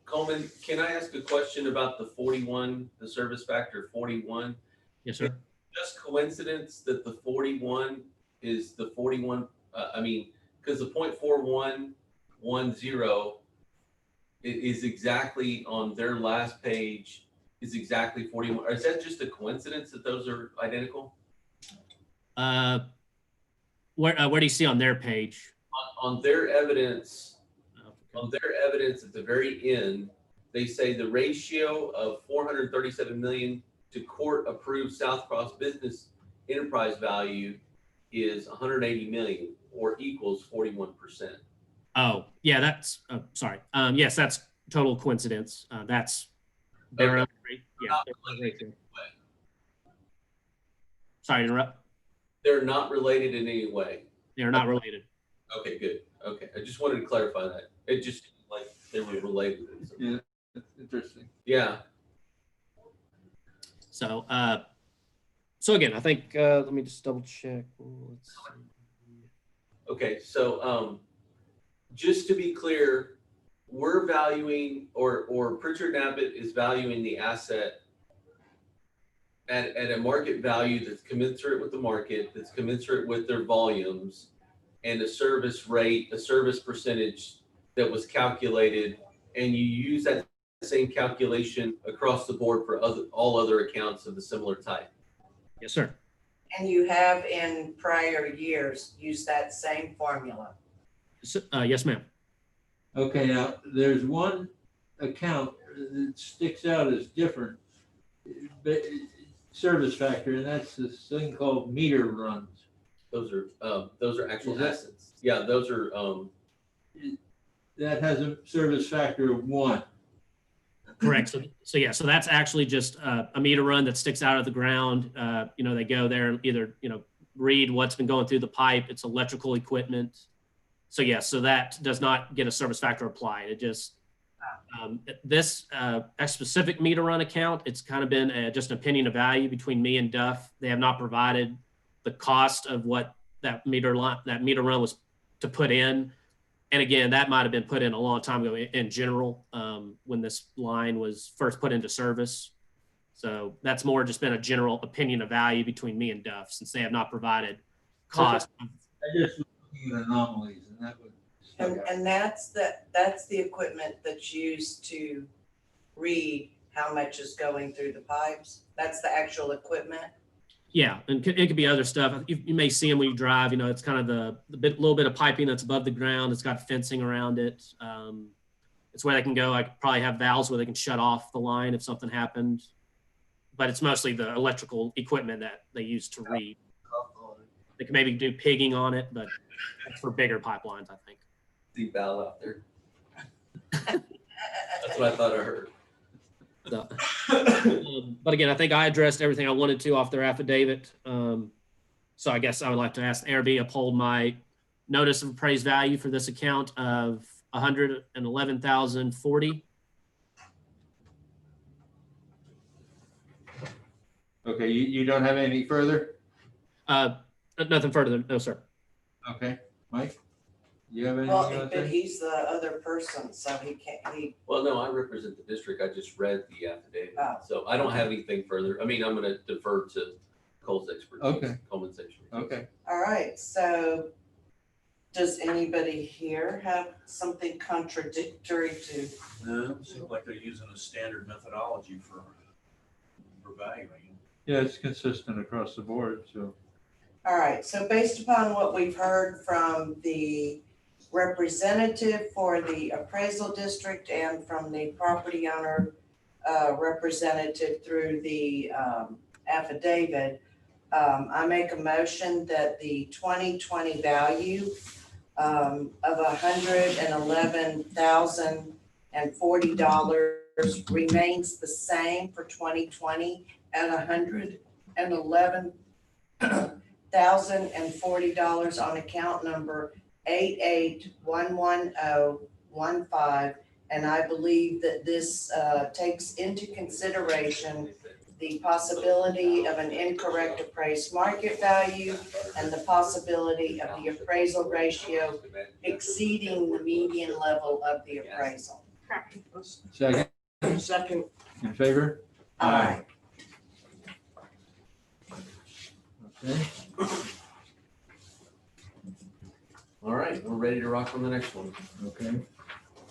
Coleman, can I ask a question about the 41, the service factor 41? Yes, sir. Just coincidence that the 41 is the 41, because the 0.4110 is exactly on their last page is exactly 41. Or is that just a coincidence that those are identical? Where do you see on their page? On their evidence, at the very end, they say the ratio of 437 million to court approved South Cross business enterprise value is 180 million or equals 41%. Oh, yeah, that's sorry. Yes, that's total coincidence. That's their Okay. own yeah. Sorry to interrupt. They're not related in any way. They're not related. Okay, good. Okay, I just wanted to clarify that. It just seemed like they were related. Yeah, that's interesting. Yeah. So, so again, I think let me just double check. Let's see. Okay, so just to be clear, we're valuing, or Pritchard Abbott is valuing the asset at a market value that's commensurate with the market, that's commensurate with their volumes, and a service rate, a service percentage that was calculated, and you use that same calculation across the board for all other accounts of a similar type. Yes, sir. And you have in prior years used that same formula. So, yes, ma'am. Okay, now there's one account that sticks out as different, but service factor, and that's this thing called meter runs. Those are actual Is that- assets. Yeah, those are That has a service factor of 1. Correct. So that's actually just a meter run that sticks out of the ground. They go there and either, read what's been going through the pipe. It's electrical equipment. So yes, so that does not get a service factor applied. It just, this a specific meter run account, it's kind of been just an opinion of value between me and Duff. They have not provided the cost of what that meter run was to put in. And again, that might have been put in a long time ago in general, when this line was first put into service. So that's more just been a general opinion of value between me and Duff, since they have not provided cost. I just looking at anomalies, and that would. And that's the equipment that's used to read how much is going through the pipes. That's the actual equipment. Yeah, and it could be other stuff. You may see them when you drive. It's kind of the little bit of piping that's above the ground. It's got fencing around it. It's where they can go. I could probably have valves where they can shut off the line if something happened. But it's mostly the electrical equipment that they use to read. They can maybe do pigging on it, but that's for bigger pipelines, I think. the valve out there. That's what I thought I heard. So, but again, I think I addressed everything I wanted to off their affidavit. So I guess I would like to ask the ARB uphold my notice of appraised value for this account of $111,040. Okay, you don't have any further? Nothing further, no, sir. Okay, Mike? You have anything Well, you want to but say? he's the other person, so he can't, Well, no, I represent the district. I just read the affidavit. Oh. So I don't have anything further. I mean, I'm going to defer to Cole's expertise. Okay. Coleman's expertise. Okay. all right, so does anybody here have something contradictory to? No, it seems like they're using a standard methodology for valuing. Yeah, it's consistent across the board, so. All right, so based upon what we've heard from the representative for the appraisal district and from the property owner representative through the affidavit, I make a motion that the 2020 value of $111,040 remains the same for 2020 at $111,040 on account number 88-11015. And I believe that this takes into consideration the possibility of an incorrect appraised market value, and the possibility of the appraisal ratio exceeding the median level of the appraisal. Second, Second, in favor? Aye. Okay. All right, we're ready to rock on the next one. Okay,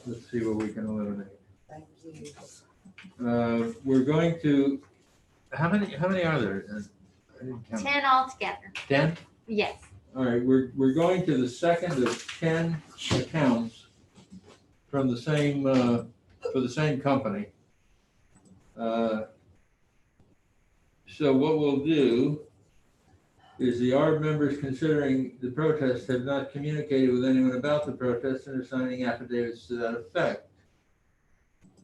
let's see what we can eliminate. Thank you. We're going to, how many are there? I didn't count. 10 altogether. 10? Yes. All right, we're going to the second of 10 accounts from the same, for the same company. So what we'll do is the ARB members considering the protest have not communicated with anyone about the protest and are signing affidavits to that effect.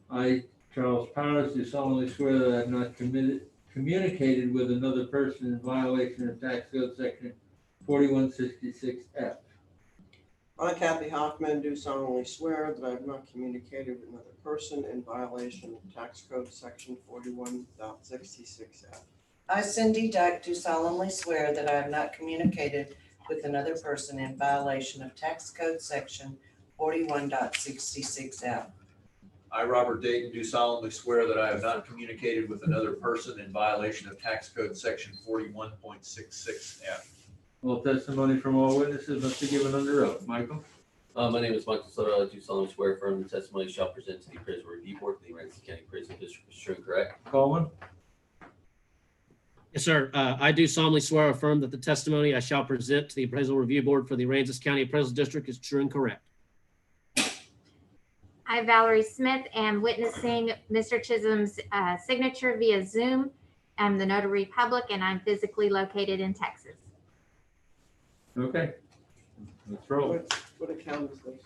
I, Charles Powers, do solemnly swear that I have not communicated with another person in violation of tax code section 4166F. I, Kathy Hoffman, do solemnly swear that I have not communicated with another person in violation of tax code section 41.66F. I, Cindy Dyke, do solemnly swear that I have not communicated with another person in violation of tax code section 41.66F. I, Robert Dayton, do solemnly swear that I have not communicated with another person in violation of tax code section 41.66F. All testimony from all witnesses must be given under oath. Michael? My name is Michael Soto. I do solemnly swear affirm the testimony shall present to the appraisal review board of the Aransas County Appraisal District is true and correct. Coleman? Yes, sir. I do solemnly swear or affirm that the testimony I shall present to the appraisal review board for the Aransas County Appraisal District is true and correct. I, Valerie Smith, am witnessing Mr. Chisholm's signature via Zoom. I'm the notary public and I'm physically located in Texas. Okay. Let's roll. What account is this?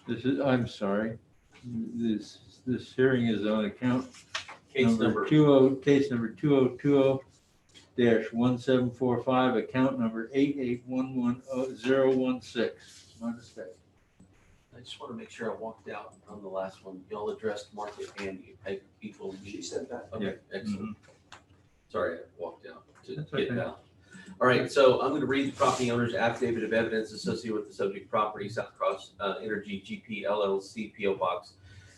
This is, I'm sorry. This hearing is on account Case number 2020-1745, account number 8811016. My mistake. I just want to make sure I walked out on the last one. Y'all addressed market and people. She said that. Okay, excellent. Sorry, I walked out to That's get it okay. out. All right, so I'm going to read the property owner's affidavit of evidence associated with the subject property, South Cross Energy GP LLC, PO Box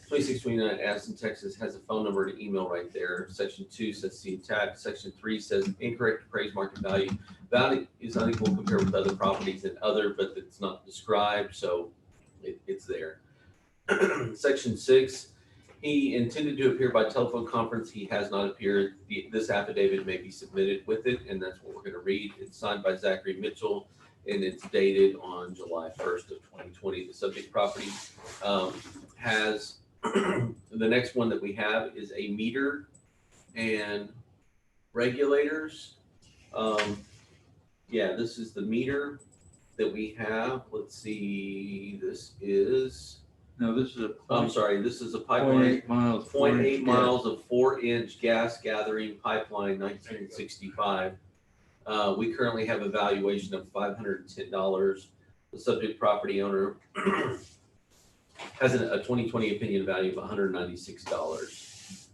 2629, Addison, Texas, has a phone number and email right there. Section 2 says see attack. Section 3 says incorrect appraised market value. Value is unequal compared with other properties and other, but it's not described, so it's there. Section 6, he intended to appear by telephone conference. He has not appeared. This affidavit may be submitted with it, and that's what we're going to read. It's signed by Zachary Mitchell, and it's dated on July 1st of 2020. The subject property has, the next one that we have is a meter and regulators. Yeah, this is the meter that we have. Let's see, this is, No, this is a. I'm sorry, this is a pipeline. 0.8 miles. 0.8 miles of 4-inch gas gathering pipeline, 1965. We currently have a valuation of $510. The subject property owner has a 2020 opinion value of $196.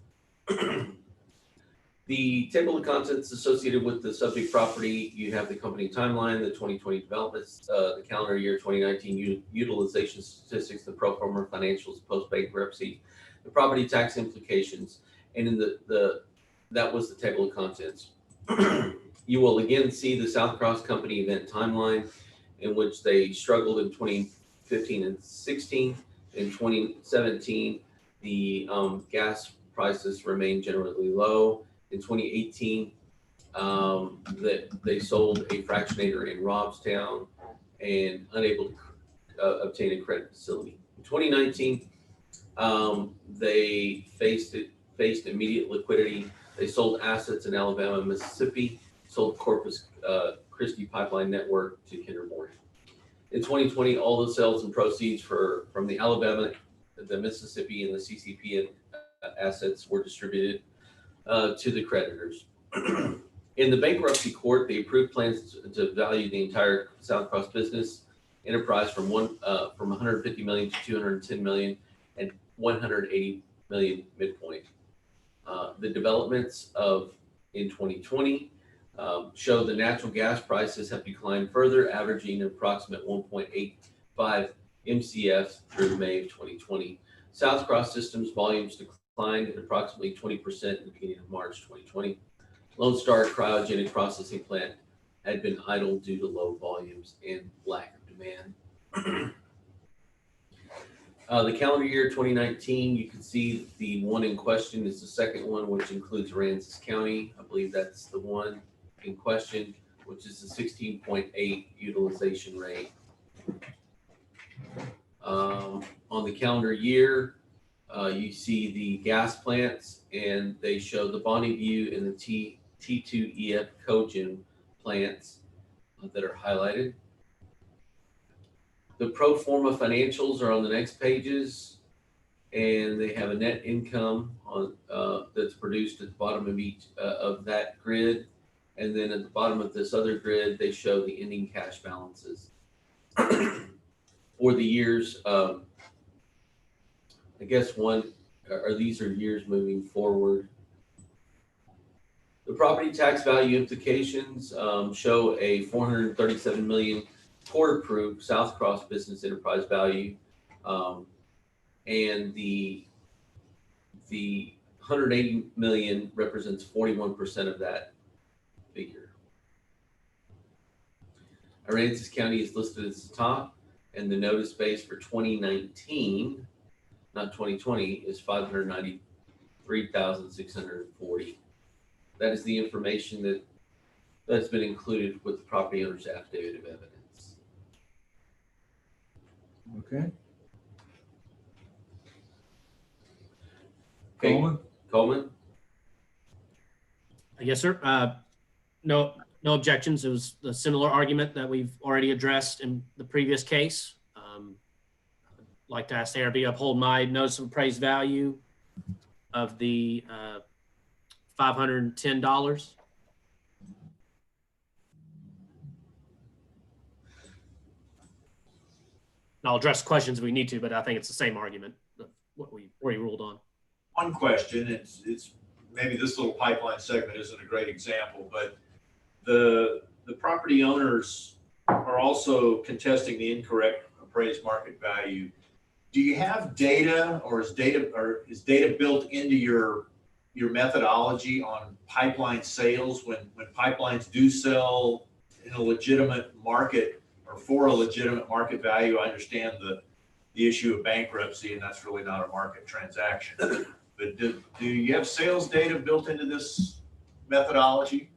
The table of contents associated with the subject property, you have the company timeline, the 2020 developments, the calendar year 2019 utilization statistics, the pro forma financials post bankruptcy, the property tax implications, and in that was the table of contents. You will again see the South Cross Company event timeline, in which they struggled in 2015 and 16. In 2017, the gas prices remained generally low. In 2018, they sold a fractionator in Robstown and unable to obtain a credit facility. In 2019, they faced immediate liquidity. They sold assets in Alabama and Mississippi, sold Corpus Christi pipeline network to Kinder Morgan. In 2020, all the sales and proceeds from the Alabama, the Mississippi, and the CCP assets were distributed to the creditors. In the bankruptcy court, they approved plans to value the entire South Cross business enterprise from 150 million to 210 million and 180 million midpoint. The developments of in 2020 show the natural gas prices have declined further, averaging an approximate 1.85 MCF through May of 2020. South Cross Systems volumes declined at approximately 20% in the beginning of March 2020. Lone Star Cryogenic Processing Plant had been idle due to low volumes and lack of demand. The calendar year 2019, you can see the one in question is the second one, which includes Aransas County. I believe that's the one in question, which is the 16.8 utilization rate. On the calendar year, you see the gas plants, and they show the Bonnie View and the T2EF cogen plants that are highlighted. The pro forma financials are on the next pages, and they have a net income on that's produced at the bottom of each of that grid. And then at the bottom of this other grid, they show the ending cash balances for the years. I guess these are years moving forward. The property tax value implications show a 437 million court-approved South Cross business enterprise value, and the 180 million represents 41% of that figure. Aransas County is listed as the top, and the notice base for 2019, not 2020, is 593,640. That is the information that's been included with the property owner's affidavit of evidence. Okay. Okay, Coleman? Yes, sir. No objections. It was a similar argument that we've already addressed in the previous case. I'd like to ask the ARB uphold my notice of appraised value of the $510. And I'll address questions if we need to, but I think it's the same argument of what we already ruled on. One question, it's maybe this little pipeline segment isn't a great example, but the property owners are also contesting the incorrect appraised market value. Do you have data, or is data built into your methodology on pipeline sales when pipelines do sell in a legitimate market or for a legitimate market value? I understand the issue of bankruptcy, and that's really not a market transaction. But do you have sales data built into this methodology?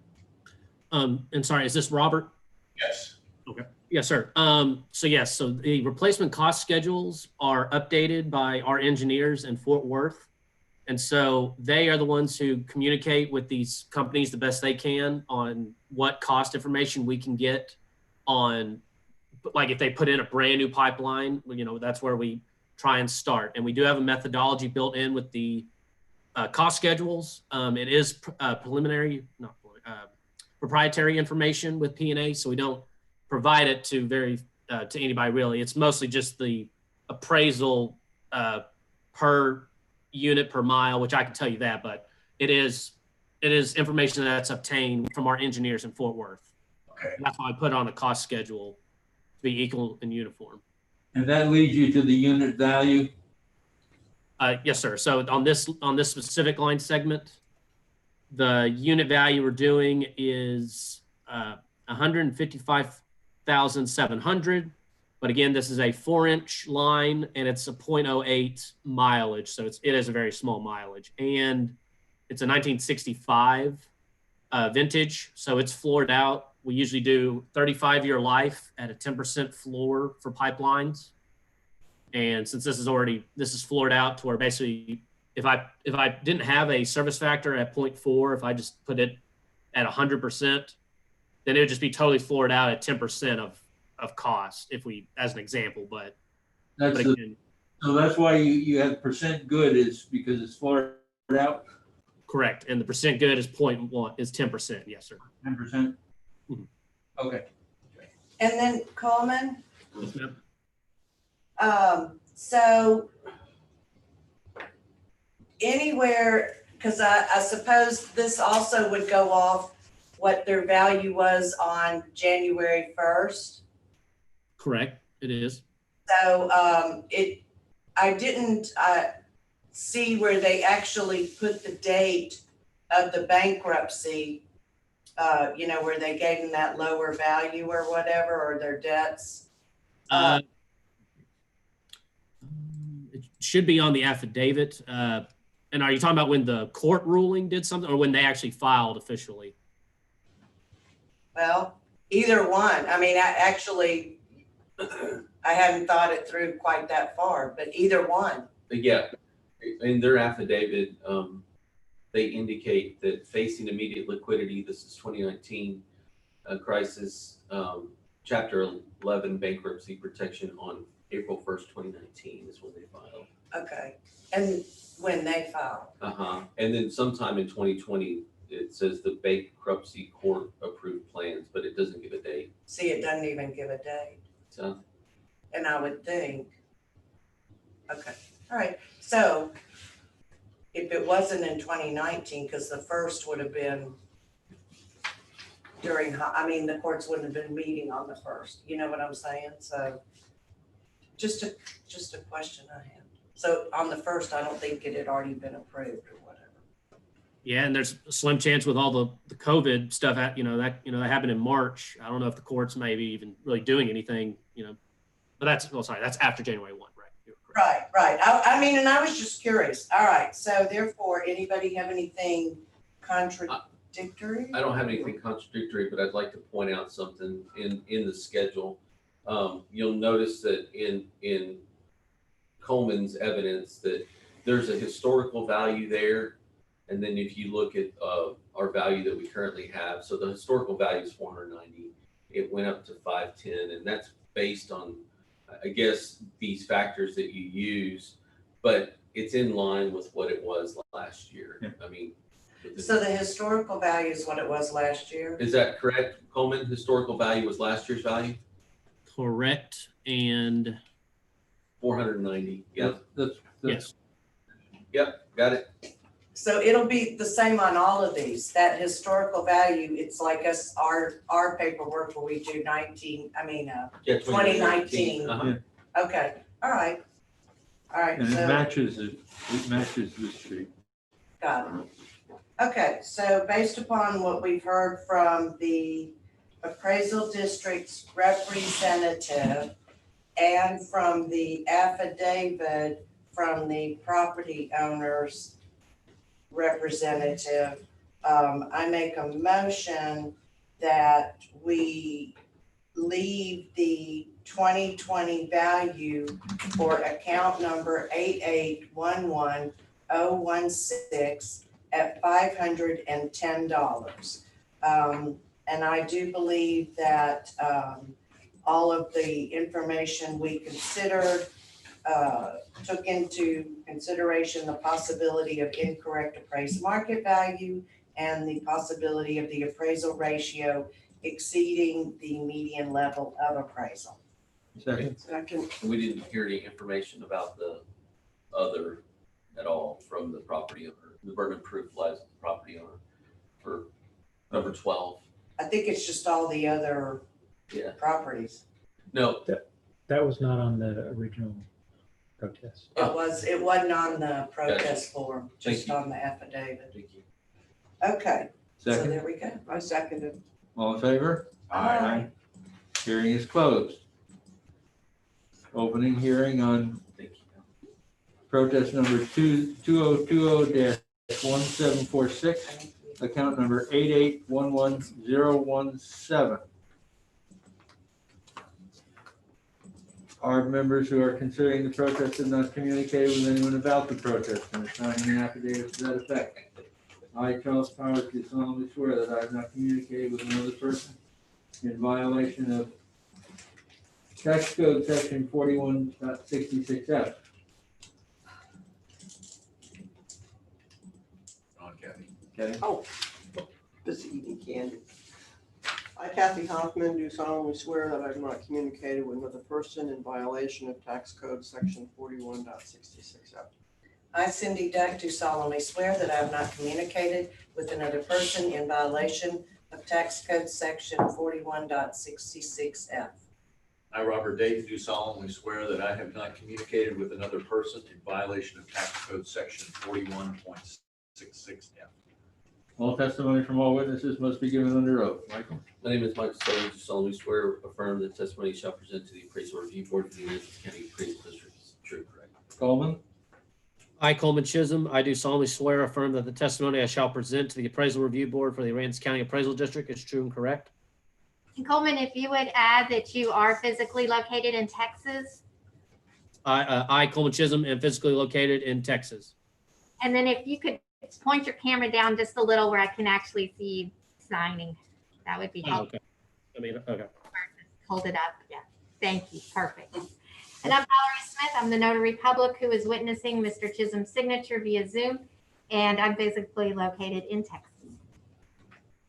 And sorry, is this Robert? Yes. Okay. Yes, sir. So the replacement cost schedules are updated by our engineers in Fort Worth. And so they are the ones who communicate with these companies the best they can on what cost information we can get on, like if they put in a brand new pipeline, that's where we try and start. And we do have a methodology built in with the cost schedules. It is proprietary information with P&A, so we don't provide it to anybody really. It's mostly just the appraisal per unit per mile, which I can tell you that, but it is information that's obtained from our engineers in Fort Worth. Okay. And that's why I put on a cost schedule to be equal and uniform. And that leads you to the unit value? Yes, sir. So on this specific line segment, the unit value we're doing is 155,700. But again, this is a 4-inch line, and it's a 0.08 mileage. So it is a very small mileage, and it's a 1965 vintage. So it's floored out. We usually do 35-year life at a 10% floor for pipelines. And since this is floored out to where basically if I didn't have a service factor at 0.4, if I just put it at 100%, then it would just be totally floored out at 10% of cost, if we, as an example, but again, so that's why you have percent good is because it's floored out? Correct. And the percent good is 0.1, is 10%. Yes, sir. 10%? Mhm. Okay. And then Coleman, Yes, ma'am. so anywhere because I suppose this also would go off what their value was on January 1st. Correct, it is. So I didn't see where they actually put the date of the bankruptcy, where they gave them that lower value or whatever, or their debts. It should be on the affidavit. And are you talking about when the court ruling did something or when they actually filed officially? Well, either one. I mean, I hadn't thought it through quite that far, but either one. Yeah, in their affidavit, they indicate that facing immediate liquidity, this is 2019 crisis, Chapter 11 bankruptcy protection on April 1st, 2019 is when they filed. Okay. And when they filed. And then sometime in 2020, it says the bankruptcy court approved plans, but it doesn't give a date. See, it doesn't even give a date. So, And I would think, okay, all right. So if it wasn't in 2019, because the first would have been during, the courts wouldn't have been meeting on the first, you know what I'm saying? So just a question I had. So on the first, I don't think it had already been approved or whatever. Yeah, and there's a slim chance with all the COVID stuff, that happened in March. I don't know if the courts maybe even really doing anything, but that's after January 1, right? You're correct. Right. And I was just curious. All right. So therefore, anybody have anything contradictory? I don't have anything contradictory, but I'd like to point out something in the schedule. You'll notice that in Coleman's evidence that there's a historical value there. And then if you look at our value that we currently have, so the historical value is 490. It went up to 510, and that's based on, I guess, these factors that you use, but it's in line with what it was last year. Yeah. I mean, So the historical value is what it was last year? is that correct, Coleman? Historical value was last year's value? Correct. And 490. Yeah. yes, Yep. Got it. So it'll be the same on all of these. That historical value, it's like our paperwork where we do 2019. Okay, all right. And it So matches the street. got it. Okay, so based upon what we've heard from the appraisal district's representative and from the affidavit from the property owner's representative, I make a motion that we leave the 2020 value for account number 8811016 at $510. And I do believe that all of the information we considered took into consideration the possibility of incorrect appraised market value and the possibility of the appraisal ratio exceeding the median level of appraisal. Second. We didn't hear any information about the other at all from the property owner, the burden-proof lies property owner for number 12. I think it's just all the other properties. No, That was not on the original protest. It wasn't on the protest form, Thank just you. on the affidavit. thank you. Okay, so Second. there we go. I seconded. All in favor? Aye. Hearing is closed. Opening hearing on Thank you. protest number 2020-1746, account number 8811017. ARB members who are considering the protest have not communicated with anyone about the protest and are signing an affidavit to that effect. I, Charles Powers, do solemnly swear that I have not communicated with another person in violation of Tax Code Section 41.66F. On Kathy. Okay, This eating candy. I, Kathy Hoffman, do solemnly swear that I have not communicated with another person in violation of Tax Code Section 41.66F. I, Cindy Duck, do solemnly swear that I have not communicated with another person in violation of tax code section 41.66F. I, Robert Dayton, do solemnly swear that I have not communicated with another person in violation of tax code section 41.66F. All testimony from all witnesses must be given under oath. Michael? My name is Michael Stowe. Do solemnly swear affirm that testimony you shall present to the appraisal review board for the Aransas County Appraisal District is true, correct? Coleman? I, Coleman Chisholm, I do solemnly swear affirm that the testimony I shall present to the appraisal review board for the Aransas County Appraisal District is true and correct. And Coleman, if you would add that you are physically located in Texas, I, Coleman Chisholm, am physically located in Texas. and then if you could point your camera down just a little where I can actually see you signing, that would be helpful. Okay. Okay. Hold it up. Yeah. Thank you. Perfect. And I'm Valerie Smith. I'm the notary public who is witnessing Mr. Chisholm's signature via Zoom, and I'm physically located in Texas.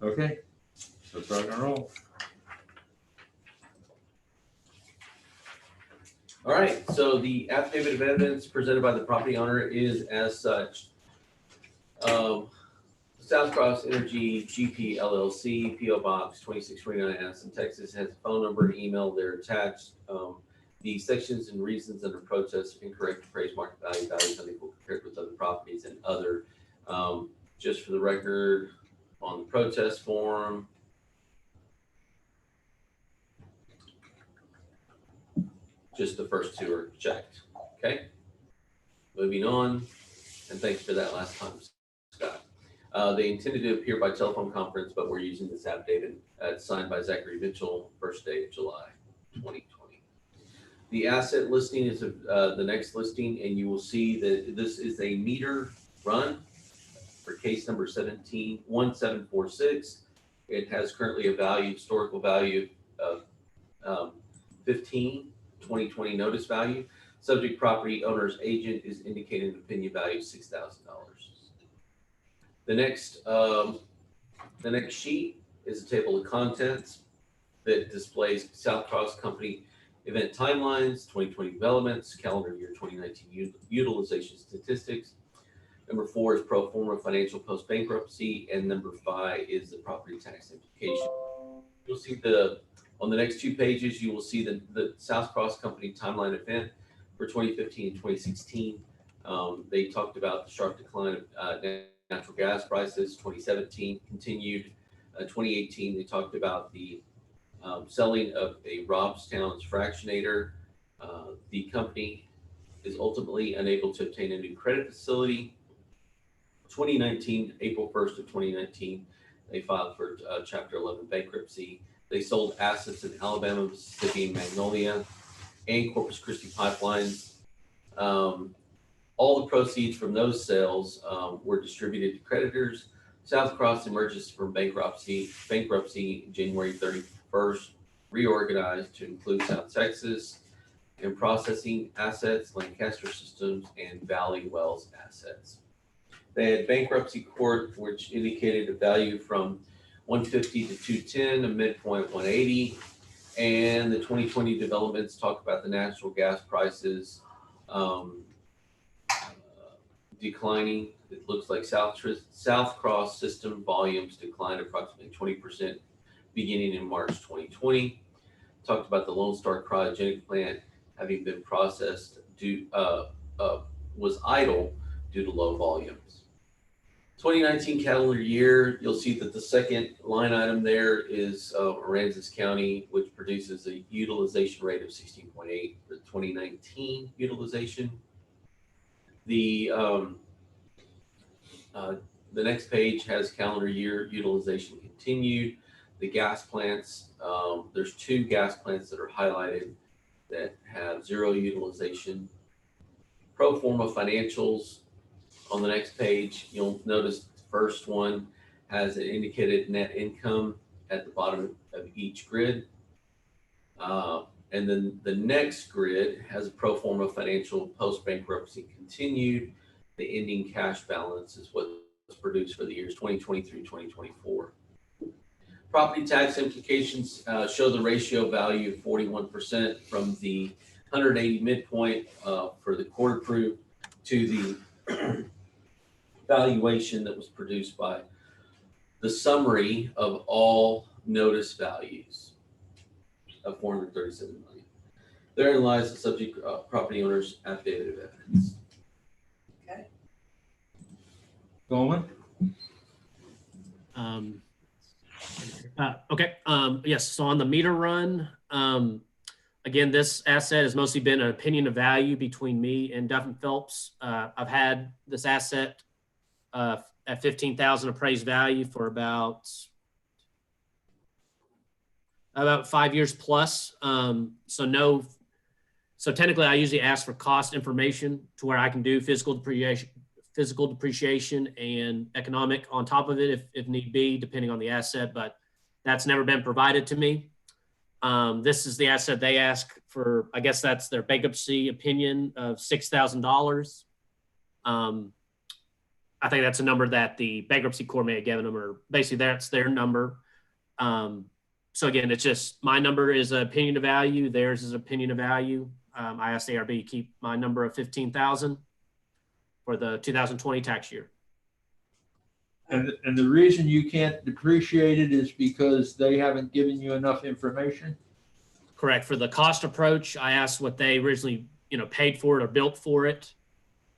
Okay, let's rock and roll. All right, so the affidavit of evidence presented by the property owner is as such. South Cross Energy GP LLC, PO Box 2629, Addison, Texas, has a phone number and email. They're attached. The sections and reasons under protest, incorrect appraised market value, values unequal compared with other properties and other. Just for the record, on the protest form, just the first two are checked. Okay. Moving on, and thanks for that last time, Scott. They intended to appear by telephone conference, but we're using this affidavit signed by Zachary Mitchell, first day of July 2020. The asset listing is the next listing, and you will see that this is a meter run for case number 1746. It has currently a value, historical value of 2020 notice value. Subject property owner's agent is indicating an opinion value of $6,000. The next sheet is a table of contents that displays South Cross Company event timelines, 2020 developments, calendar year 2019 utilization statistics. Number 4 is pro forma financial post bankruptcy, and number 5 is the property tax implication. You'll see on the next 2 pages, you will see the South Cross Company timeline event for 2015 and 2016. They talked about the sharp decline of natural gas prices. 2017 continued. 2018, they talked about the selling of a Robstown's fractionator. The company is ultimately unable to obtain a new credit facility. 2019, April 1st of 2019, they filed for Chapter 11 bankruptcy. They sold assets in Alabama, Mississippi, and Magnolia, and Corpus Christi pipelines. All the proceeds from those sales were distributed to creditors. South Cross emerges from bankruptcy January 31st, reorganized to include South Texas and processing assets, Lancaster Systems, and Valley Wells assets. They had bankruptcy court, which indicated a value from 150 to 210, a midpoint 180. And the 2020 developments talk about the natural gas prices declining. It looks like South Cross system volumes declined approximately 20% beginning in March 2020. Talked about the Lone Star cryogenic plant having been processed was idle due to low volumes. 2019 calendar year, you'll see that the second line item there is Aransas County, which produces a utilization rate of 16.8 for 2019 utilization. The next page has calendar year utilization continued. The gas plants, there's 2 gas plants that are highlighted that have 0 utilization. Pro forma financials on the next page, you'll notice the first one has an indicated net income at the bottom of each grid. And then the next grid has a pro forma financial post bankruptcy continued. The ending cash balance is what was produced for the years 2020 through 2024. Property tax implications show the ratio value of 41% from the 180 midpoint for the court approved to the valuation that was produced by the summary of all notice values of 437 million. Therein lies the subject property owner's affidavit of evidence. Coleman? Okay. Yes. So on the meter run, again, this asset has mostly been an opinion of value between me and Duff and Phelps. I've had this asset at 15,000 appraised value for about 5 years plus. So technically I usually ask for cost information to where I can do physical depreciation and economic on top of it if need be, depending on the asset, but that's never been provided to me. This is the asset they ask for. I guess that's their bankruptcy opinion of $6,000. I think that's a number that the bankruptcy court may have given them, or basically that's their number. So again, it's just my number is an opinion of value. Theirs is opinion of value. I asked ARB to keep my number of 15,000 for the 2020 tax year. And the reason you can't depreciate it is because they haven't given you enough information? Correct. For the cost approach, I asked what they originally, paid for it or built for it.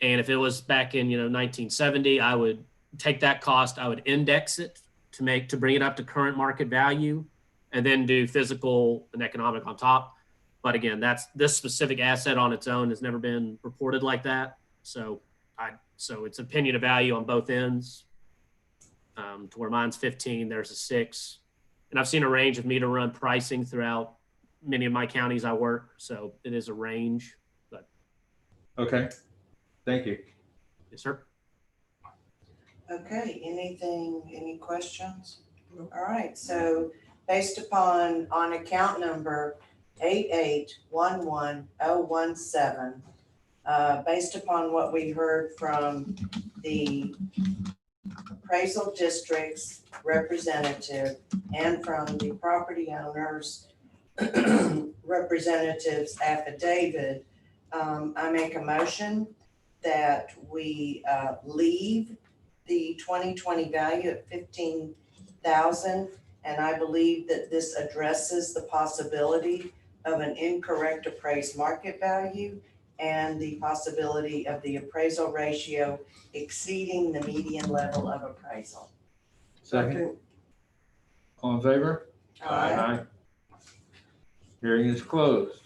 And if it was back in, 1970, I would take that cost, I would index it to bring it up to current market value, and then do physical and economic on top. But again, this specific asset on its own has never been reported like that. So it's opinion of value on both ends. To where mine's 15, there's a 6. And I've seen a range of meter run pricing throughout many of my counties I work. So it is a range, but. Okay, thank you. Yes, sir. Okay, any questions? All right, so based on account number 8811017, based upon what we heard from the appraisal district's representative and from the property owners representative's affidavit, I make a motion that we leave the 2020 value at 15,000, and I believe that this addresses the possibility of an incorrect appraised market value and the possibility of the appraisal ratio exceeding the median level of appraisal. Second. All in favor? Aye. Hearing is closed.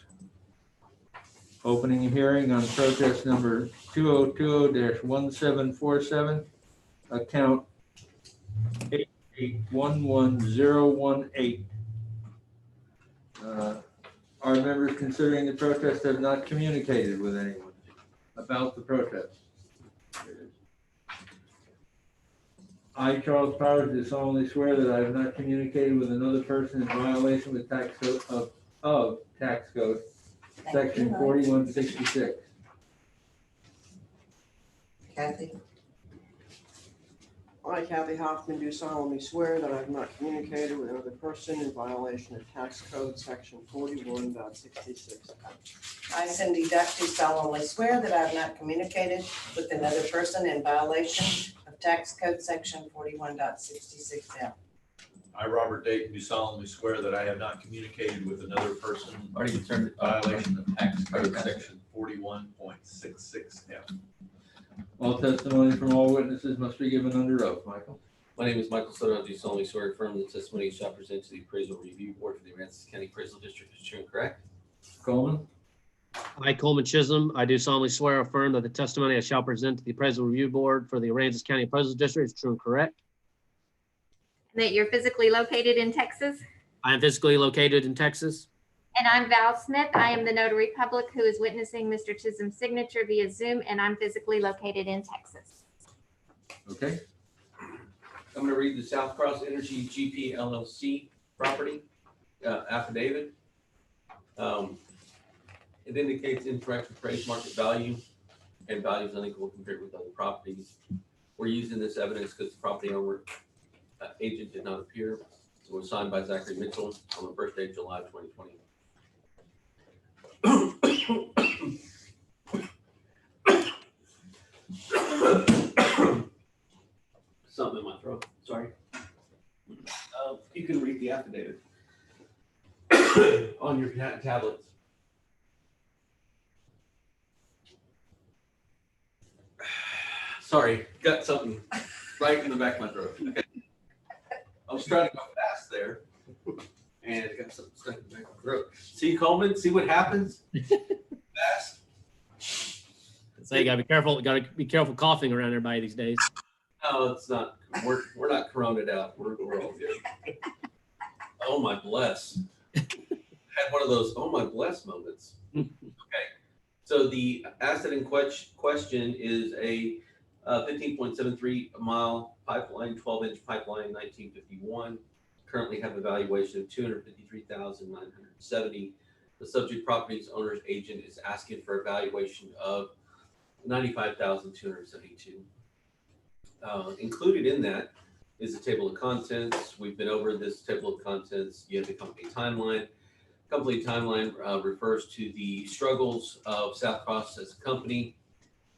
Opening a hearing on protest number 2020-1747, account 8811018. Our members considering the protest have not communicated with anyone about the protest. I, Charles Powers, do solemnly swear that I have not communicated with another person in violation with tax code of tax code section 4166. Kathy? I, Kathy Hoffman, do solemnly swear that I have not communicated with another person in violation of tax code section 41.66. I, Cindy Duck, do solemnly swear that I have not communicated with another person in violation of tax code section 41.66F. I, Robert Dayton, do solemnly swear that I have not communicated with another person Already in determined violation of tax code section 41.66F. All testimony from all witnesses must be given under oath. Michael? My name is Michael Soto. I do solemnly swear affirm that the testimony shall present to the Appraisal Review Board for the Aransas County Appraisal District is true and correct. Coleman? I, Coleman Chisholm, I do solemnly swear or affirm that the testimony I shall present to the Appraisal Review Board for the Aransas County Appraisal District is true and correct. That you're physically located in Texas. I am physically located in Texas. And I'm Val Smith. I am the notary public who is witnessing Mr. Chisholm's signature via Zoom, and I'm physically located in Texas. Okay. I'm going to read the South Cross Energy GP LLC property affidavit. It indicates incorrect appraised market value and values unequal compared with other properties. We're using this evidence because the property owner agent did not appear. It was signed by Zachary Mitchell on the first day of July 2020. read the affidavit on your tablets. Sorry, got something right in the back of my throat. Okay. I was trying to go fast there, and it got something stuck in the back of my throat. See, Coleman, see what happens? Fast. So you gotta be careful. Gotta be careful coughing around everybody these days. No, it's not. We're not coroned out. We're all good. Oh my bless. Had one of those oh my bless moments. Okay. So the asset in question is a 15.73 mile pipeline, 12-inch pipeline, 1951. Currently have a valuation of $253,970. The subject property's owner's agent is asking for a valuation of $95,272. Included in that is a table of contents. We've been over this table of contents. You have the company timeline. Company timeline refers to the struggles of South Cross as a company,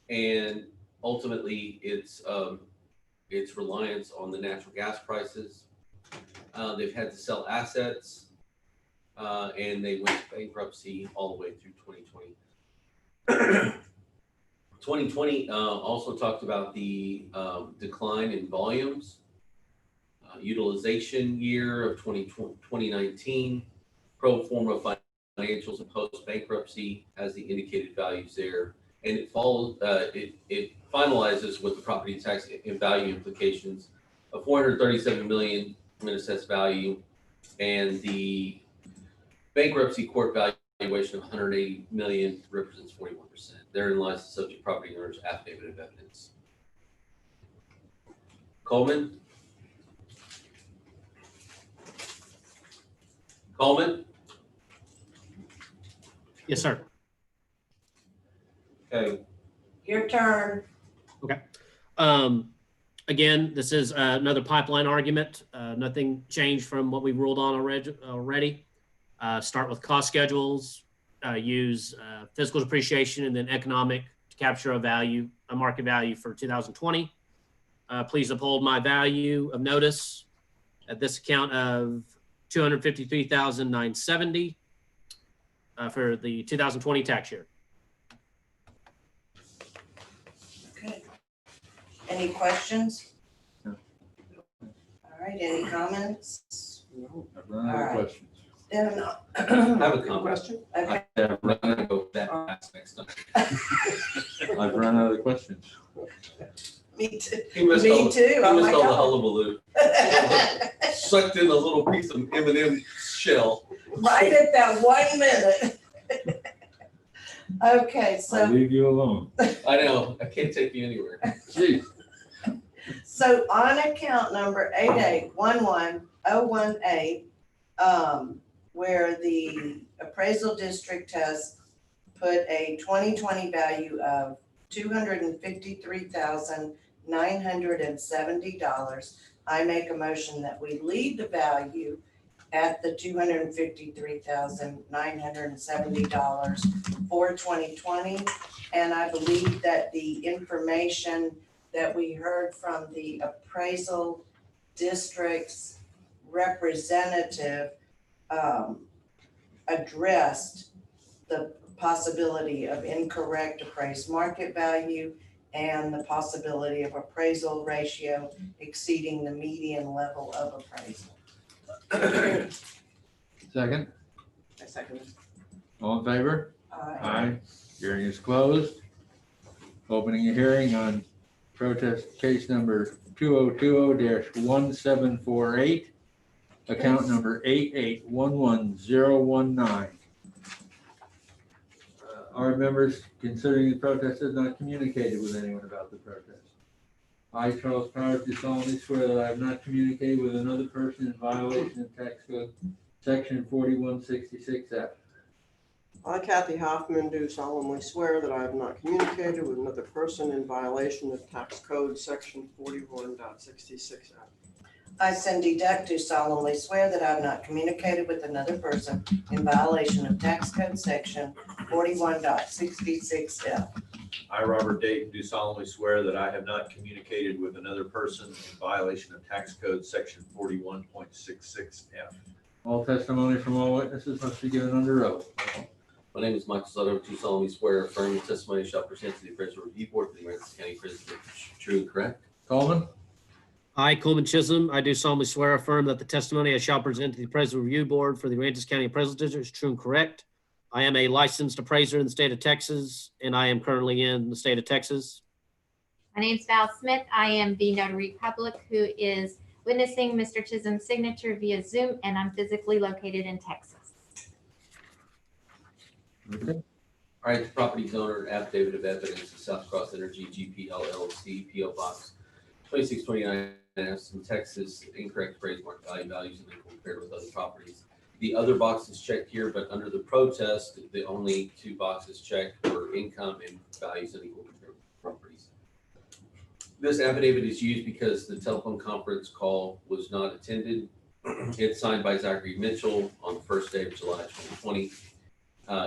and ultimately its reliance on the natural gas prices. They've had to sell assets, and they went bankruptcy all the way through 2020. 2020 also talked about the decline in volumes, utilization year of 2019, pro forma financials and post bankruptcy as the indicated values there, and it follows. It finalizes with the property tax and value implications of $437 million in assessed value, and the bankruptcy court valuation of $180 million represents 41%. Therein lies the subject property owner's affidavit of evidence. Coleman? Coleman? Yes, sir. Okay. Your turn. Again, this is another pipeline argument. Nothing changed from what we ruled on already. Start with cost schedules, use fiscal depreciation and then economic to capture a market value for 2020. Please uphold my value of notice at this account of $253,970 for the 2020 tax year. Okay. Any questions? No. All right, any comments? I've run out of All right. questions. Devin, I have a comment. Question? okay. I'm not gonna go that fast next time. I've run out of questions. Me too. He missed Me all the, too. he Oh missed my all the God. hullabaloo. Sucked in a little piece of M&M shell. Right at that 1 minute. Okay, I'll so, leave you alone. I know, I can't take you anywhere. Jeez. so on account number 8811018, where the appraisal district has put a 2020 value of $253,970, I make a motion that we leave the value at the $253,970 for 2020. And I believe that the information that we heard from the appraisal district's representative addressed the possibility of incorrect appraised market value and the possibility of appraisal ratio exceeding the median level of appraisal. Second, I second it. all in favor? Aye. Hearing is closed. Opening a hearing on protest case number 2020-1748, account number 8811019. Our members, considering the protest, has not communicated with anyone about the protest. I, Charles Powers, do solemnly swear that I have not communicated with another person in violation of tax code section 4166F. I, Kathy Hoffman, do solemnly swear that I have not communicated with another person in violation of tax code section 41.66F. I, Cindy Deck, do solemnly swear that I have not communicated with another person in violation of tax code section 41.66F. I, Robert Dayton, do solemnly swear that I have not communicated with another person in violation of tax code section 41.66F. All testimony from all witnesses must be given under oath. My name is Michael Sutter. Do solemnly swear affirm the testimony shall present to the appraisal review board for the Aransas County Prison is true and correct. Coleman? I, Coleman Chisholm, I do solemnly swear affirm that the testimony I shall present to the appraisal review board for the Aransas County Appraisal District is true and correct. I am a licensed appraiser in the state of Texas, and I am currently in the state of Texas. My name's Val Smith. I am the notary public who is witnessing Mr. Chisholm's signature via Zoom, and I'm physically located in Texas. Okay. All right, the property's owner affidavit of evidence of South Cross Energy GP LLC, PO Box 2629, Austin, Texas. Incorrect appraised market value values and they compared with other properties. The other boxes checked here, but under the protest, the only two boxes checked were income and values unequal compared with properties. This affidavit is used because the telephone conference call was not attended. It's signed by Zachary Mitchell on the first day of July 2020.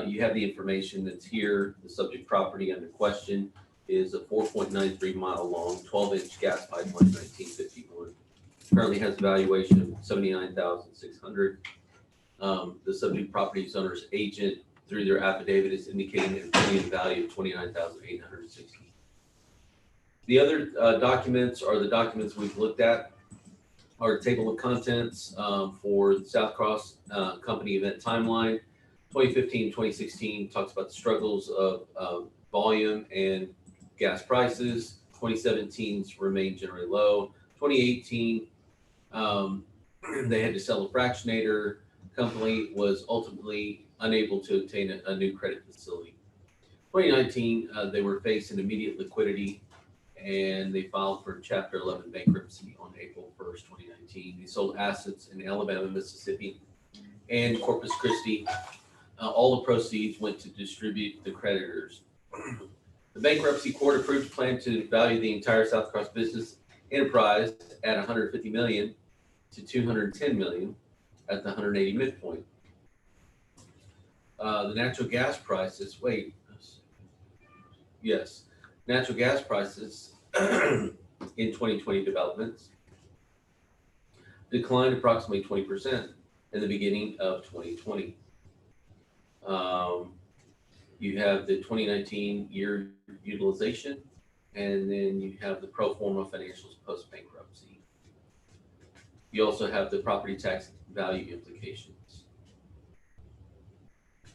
You have the information that's here. The subject property under question is a 4.93 mile long, 12-inch gas pipeline, 1951. Currently has a valuation of $79,600. The subject property owner's agent, through their affidavit, is indicating an opinion value of $29,860. The other documents are the documents we've looked at. Our table of contents for the South Cross company event timeline. 2015-2016 talks about the struggles of volume and gas prices. 2017's remained generally low. 2018, they had to sell a fractionator. Company was ultimately unable to obtain a new credit facility. 2019, they were facing immediate liquidity and they filed for Chapter 11 bankruptcy on April 1st, 2019. They sold assets in Alabama, Mississippi, and Corpus Christi. All the proceeds went to distribute the creditors. The bankruptcy court approved a plan to value the entire South Cross business enterprise at $150 million to $210 million at the 180 midpoint. The natural gas prices, natural gas prices in 2020 developments declined approximately 20% in the beginning of 2020. You have the 2019 year utilization, and then you have the pro forma financials post bankruptcy. You also have the property tax value implications.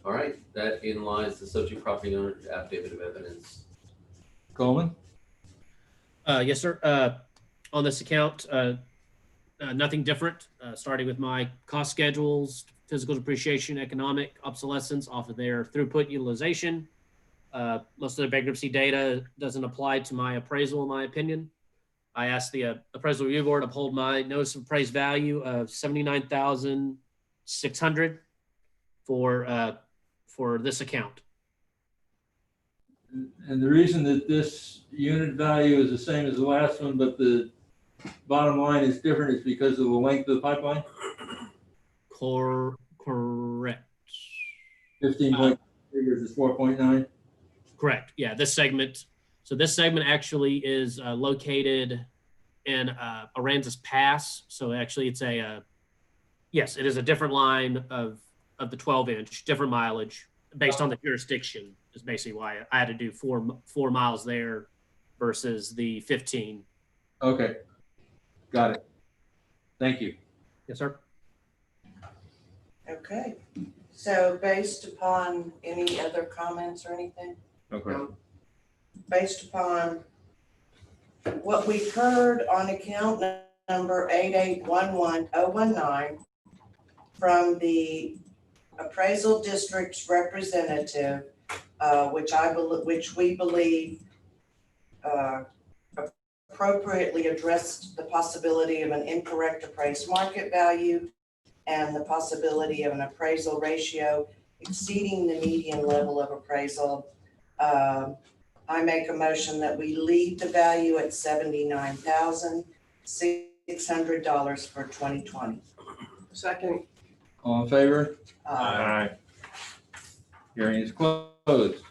All right, that in lies the subject property owner's affidavit of evidence. Coleman? Yes, sir. On this account, nothing different, starting with my cost schedules, physical depreciation, economic obsolescence off of their throughput utilization. Most of the bankruptcy data doesn't apply to my appraisal, in my opinion. I asked the appraisal review board to uphold my notice of appraised value of $79,600 for this account. And the reason that this unit value is the same as the last one, but the bottom line is different is because of the length of the pipeline? Correct. 15.3 versus 4.9? Correct. Yeah, this segment. So this segment actually is located in Aransas Pass. So actually it's yes, it is a different line of the 12-inch, different mileage based on the jurisdiction is basically why I had to do four miles there versus the 15. Okay, got it. Thank you. Yes, sir. Okay, so based upon any other comments or anything? Okay. Based upon what we've heard on account number 8811019 from the appraisal district's representative, which we believe appropriately addressed the possibility of an incorrect appraised market value and the possibility of an appraisal ratio exceeding the median level of appraisal. I make a motion that we leave the value at $79,600 for 2020. Second. All in favor? Uh, Hearing is closed.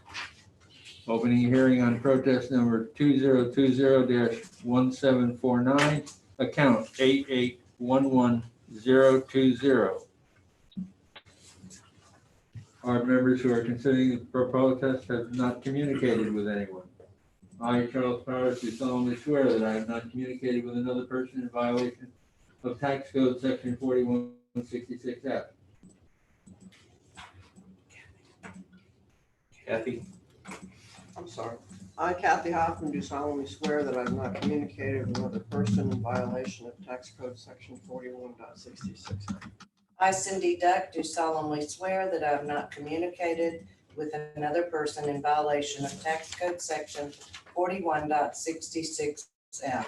Opening a hearing on protest number 2020-1749, account 8811020. Our members who are considering the protest have not communicated with anyone. I, Charles Powers, do solemnly swear that I have not communicated with another person in violation of Tax Code Section 4166F. Kathy? I'm sorry. I, Kathy Hoffman, do solemnly swear that I have not communicated with another person in violation of Tax Code Section 41.66. I, Cindy Duck, do solemnly swear that I have not communicated with another person in violation of Tax Code Section 41.66F.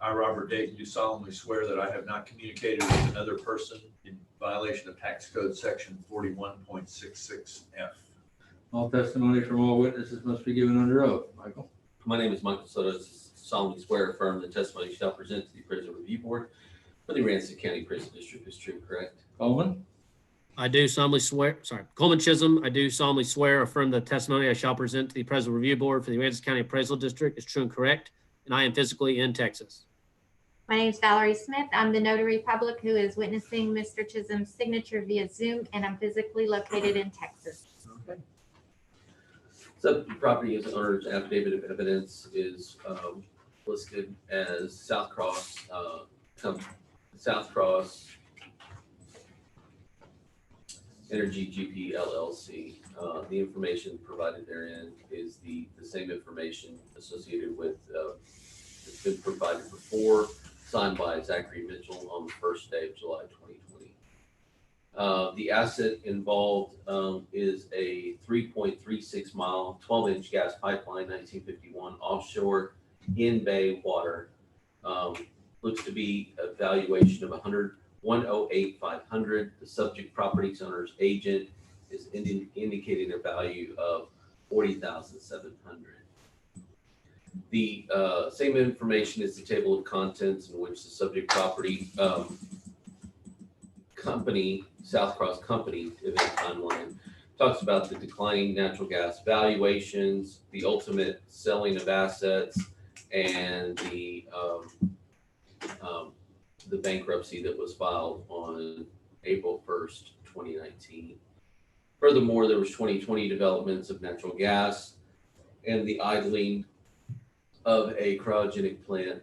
I, Robert Dayton, do solemnly swear that I have not communicated with another person in violation of Tax Code Section 41.66F. All testimony from all witnesses must be given under oath. Michael? My name is Michael Soto. Solemnly swear affirm the testimony you shall present to the Appraisal Review Board for the Aransas County Appraisal District is true, correct? Coleman? I do solemnly swear, Coleman Chisholm, I do solemnly swear affirm the testimony I shall present to the Appraisal Review Board for the Aransas County Appraisal District is true and correct, and I am physically in Texas. My name is Valerie Smith. I'm the notary public who is witnessing Mr. Chisholm's signature via Zoom, and I'm physically located in Texas. Okay. Subject property owner's affidavit of evidence is listed as South Cross Energy GP LLC. The information provided therein is the same information associated with that's been provided before, signed by Zachary Mitchell on the first day of July 2020. The asset involved is a 3.36 mile, 12-inch gas pipeline, 1951, offshore in bay water. Looks to be a valuation of 108,500. The subject property owner's agent is indicating a value of 40,700. The same information is the table of contents in which the subject property company, South Cross Company event timeline, talks about the declining natural gas valuations, the ultimate selling of assets, and the bankruptcy that was filed on April 1st, 2019. Furthermore, there was 2020 developments of natural gas and the idling of a cryogenic plant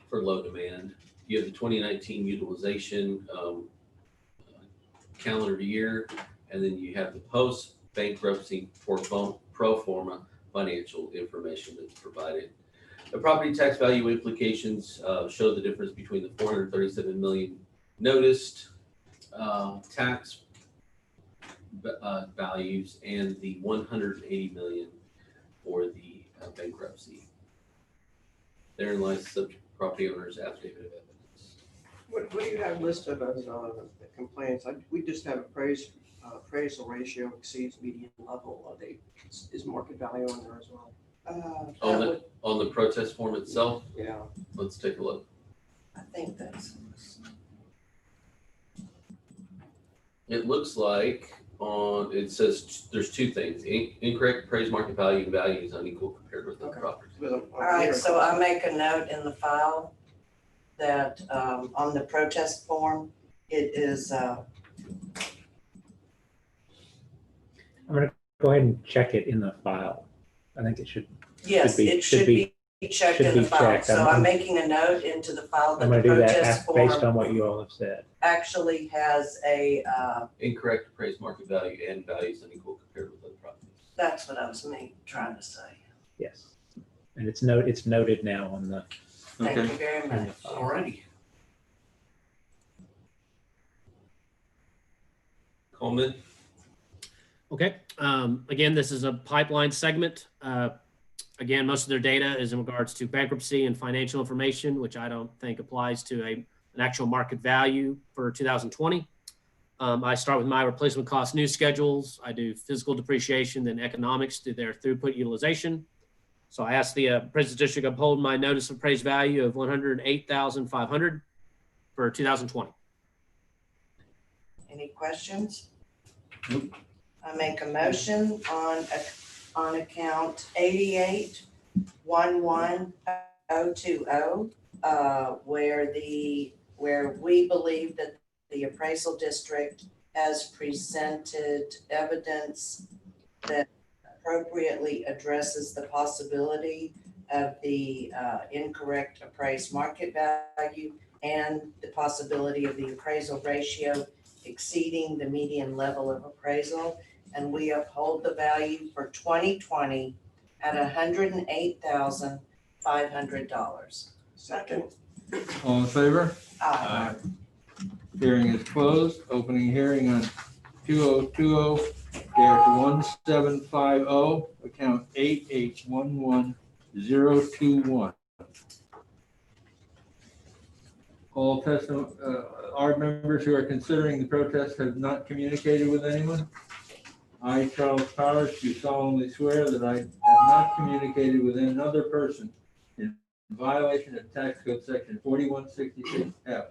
for low demand. You have the 2019 utilization calendar year, and then you have the post-bankruptcy pro forma financial information that's provided. The property tax value implications show the difference between the 437 million noticed tax values and the 180 million for the bankruptcy. Therein lies the subject property owner's affidavit of evidence. What do you have listed as complaints? We just have appraisal ratio exceeds median level. Is market value on there as well? On the protest form itself, Yeah. let's take a look. I think that's. It looks like it says there's two things: incorrect appraised market value and value is unequal compared with other Okay. properties. All right, so I make a note in the file that on the protest form, it is, I'm gonna go ahead and check it in the file. I think it should. yes, it should be checked should in the be file. checked. So I'm making a note into the file that I'm the gonna do protest that based form on what you all have said. actually has a, Incorrect appraised market value and value is unequal compared with other properties. that's what I was trying to say. Yes. And it's noted now on the. Thank you very on the much. file. Alrighty. Coleman. Okay. Again, this is a pipeline segment. Again, most of their data is in regards to bankruptcy and financial information, which I don't think applies to an actual market value for 2020. I start with my replacement cost news schedules. I do physical depreciation, then economics through their throughput utilization. So I asked the Appraisal District to uphold my notice of appraised value of 108,500 for 2020. Any questions? Nope. I make a motion on on account 88-11020, where we believe that the appraisal district has presented evidence that appropriately addresses the possibility of the incorrect appraised market value and the possibility of the appraisal ratio exceeding the median level of appraisal. And we uphold the value for 2020 at $108,500. Second. All in favor? Aye. Hearing is closed. Opening hearing on 2020-1750, account 8811021. All ARB members who are considering the protest have not communicated with anyone. I, Charles Powers, do solemnly swear that I have not communicated with another person in violation of tax code section 4166F.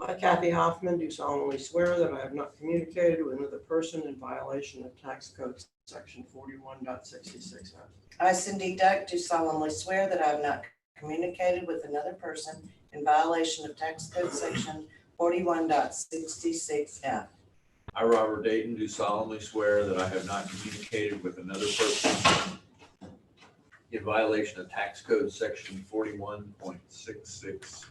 I, Kathy Hoffman, do solemnly swear that I have not communicated with another person in violation of tax code section 41.66F. I, Cindy Duck, do solemnly swear that I have not communicated with another person in violation of tax code section 41.66F. I, Robert Dayton, do solemnly swear that I have not communicated with another person in violation of tax code section 41.66.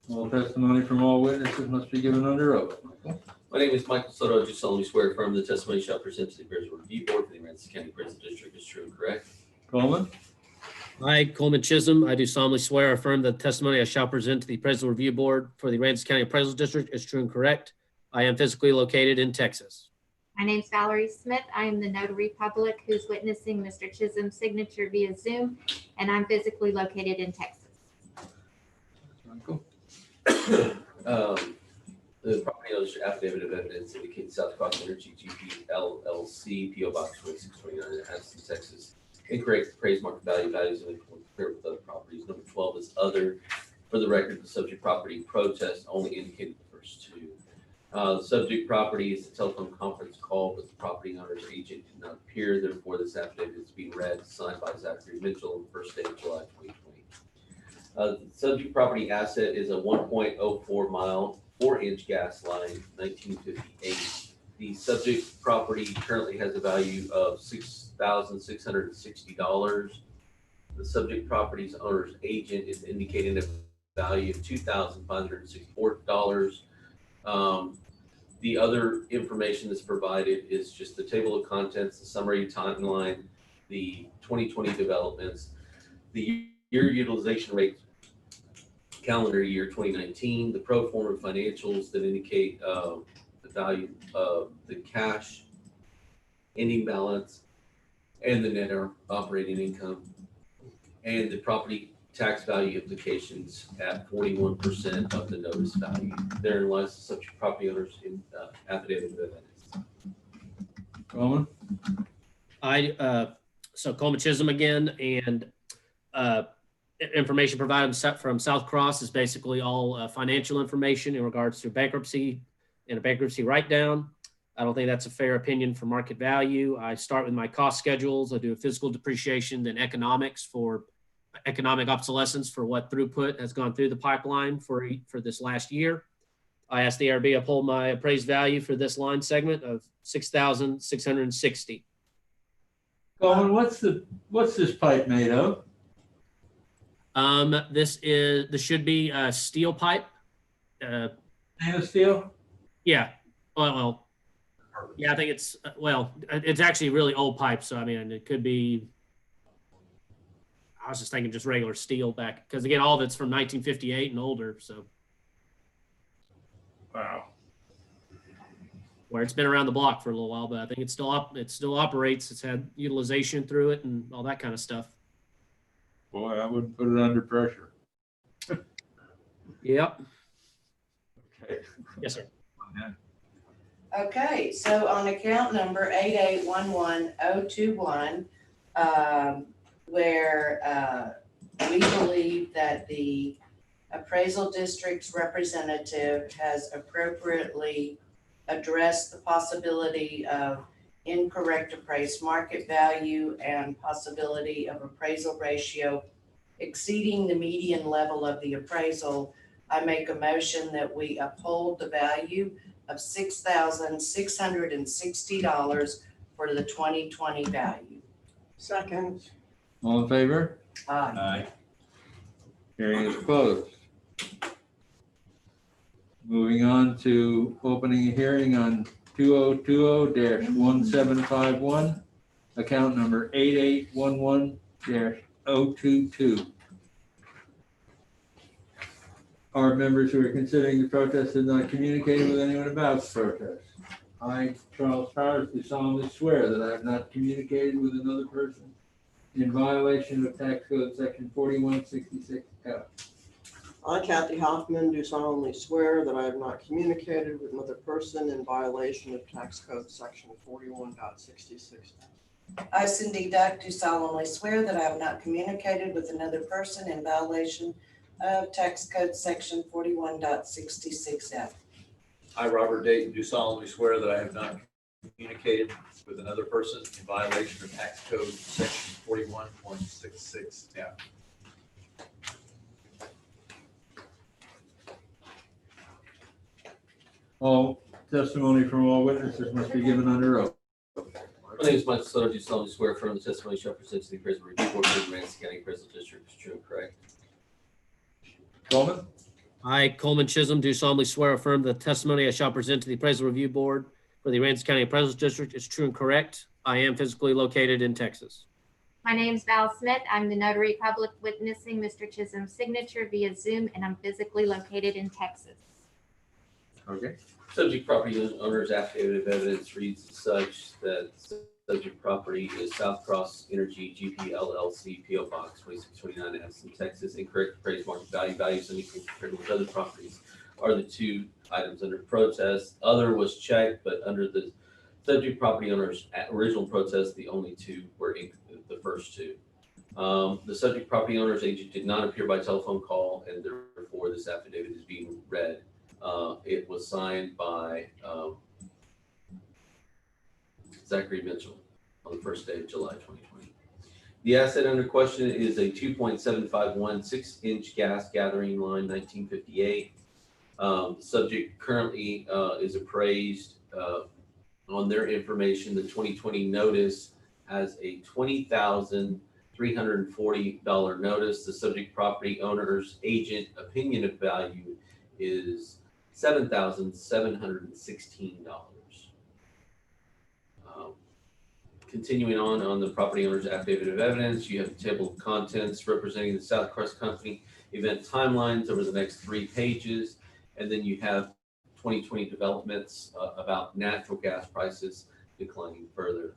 All testimony from all witnesses must be given under oath. My name is Michael Soto. I do solemnly swear affirm the testimony shall present to the Appraisal Review Board for the Aransas County Appraisal District is true and correct. Coleman? I, Coleman Chisholm, I do solemnly swear or affirm that the testimony I shall present to the Appraisal Review Board for the Aransas County Appraisal District is true and correct. I am physically located in Texas. My name's Valerie Smith. I am the notary public who's witnessing Mr. Chisholm's signature via Zoom, and I'm physically located in Texas. Michael? The property owner's affidavit of evidence indicates South Cross Energy GP LLC, PO Box 2629 in Addison, Texas. Incorrect appraised market value values and compared with other properties. Number 12 is other. For the record, the subject property protest only indicated the first two. The subject property is a telephone conference call, but the property owner's agent did not appear. Therefore, this affidavit is being read, signed by Zachary Mitchell on the first day of July 2020. The subject property asset is a 1.04 mile, 4-inch gas line, 1958. The subject property currently has a value of $6,660. The subject property's owner's agent is indicating a value of $2,564. The other information that's provided is just the table of contents, the summary timeline, the 2020 developments, the year utilization rate, calendar year 2019, the pro forma financials that indicate the value of the cash ending balance and the net operating income, and the property tax value implications at 41% of the notice value. Therein lies the subject property owner's affidavit of evidence. Coleman? So Coleman Chisholm again, and information provided from South Cross is basically all financial information in regards to bankruptcy and a bankruptcy write-down. I don't think that's a fair opinion for market value. I start with my cost schedules. I do a physical depreciation, then economics for economic obsolescence for what throughput has gone through the pipeline for this last year. I asked the ARB uphold my appraised value for this line segment of $6,660. Coleman, what's this pipe made of? This should be a steel pipe. Stainless steel? Yeah. Well, yeah, I think it's actually really old pipe. So, I mean, it could be, I was just thinking just regular steel back, because again, all of it's from 1958 and older. So, Wow. where it's been around the block for a little while, but I think it still operates. It's had utilization through it and all that kind of stuff. Boy, I wouldn't put it under pressure. Yep. Okay. Yes, sir. Okay, so on account number 88-11021, where we believe that the appraisal district's representative has appropriately addressed the possibility of incorrect appraised market value and possibility of appraisal ratio exceeding the median level of the appraisal, I make a motion that we uphold the value of $6,660 for the 2020 value. Second. All in favor? Aye. Hearing is closed. Moving on to opening a hearing on 2020-1751, account number 8811-022. Our members who are considering the protest have not communicated with anyone about the protest. I, Charles Powers, do solemnly swear that I have not communicated with another person in violation of tax code section 4166F. I, Kathy Hoffman, do solemnly swear that I have not communicated with another person in violation of tax code section 41.66. I, Cindy Duck, do solemnly swear that I have not communicated with another person in violation of tax code section 41.66F. I, Robert Dayton, do solemnly swear that I have not communicated with another person in violation of tax code section 41.66. Yeah. All testimony from all witnesses must be given under oath. My name is Michael Sutter. Do solemnly swear affirm the testimony shall present to the appraisal review board for the Aransas County Appraisal District is true and correct. Coleman? I, Coleman Chisholm, do solemnly swear affirm the testimony I shall present to the Appraisal Review Board for the Aransas County Appraisal District is true and correct. I am physically located in Texas. My name's Val Smith. I'm the notary public witnessing Mr. Chisholm's signature via Zoom, and I'm physically located in Texas. Okay. Subject property owner's affidavit of evidence reads as such that subject property is South Cross Energy GP LLC PO Box 2629 Addison, Texas. Incorrect appraised market values anything compared with other properties are the two items under protest. Other was checked, but under the subject property owner's original protest, the only two were the first two. The subject property owner's agent did not appear by telephone call, and therefore this affidavit is being read. It was signed by Zachary Mitchell on the first day of July 2020. The asset under question is a 2.751 6-inch gas gathering line, 1958. The subject currently is appraised on their information. The 2020 notice has a $20,340 notice. The subject property owner's agent opinion of value is $7,716. Continuing on the property owner's affidavit of evidence, you have a table of contents representing the South Cross Company event timelines over the next 3 pages. And then you have 2020 developments about natural gas prices declining further.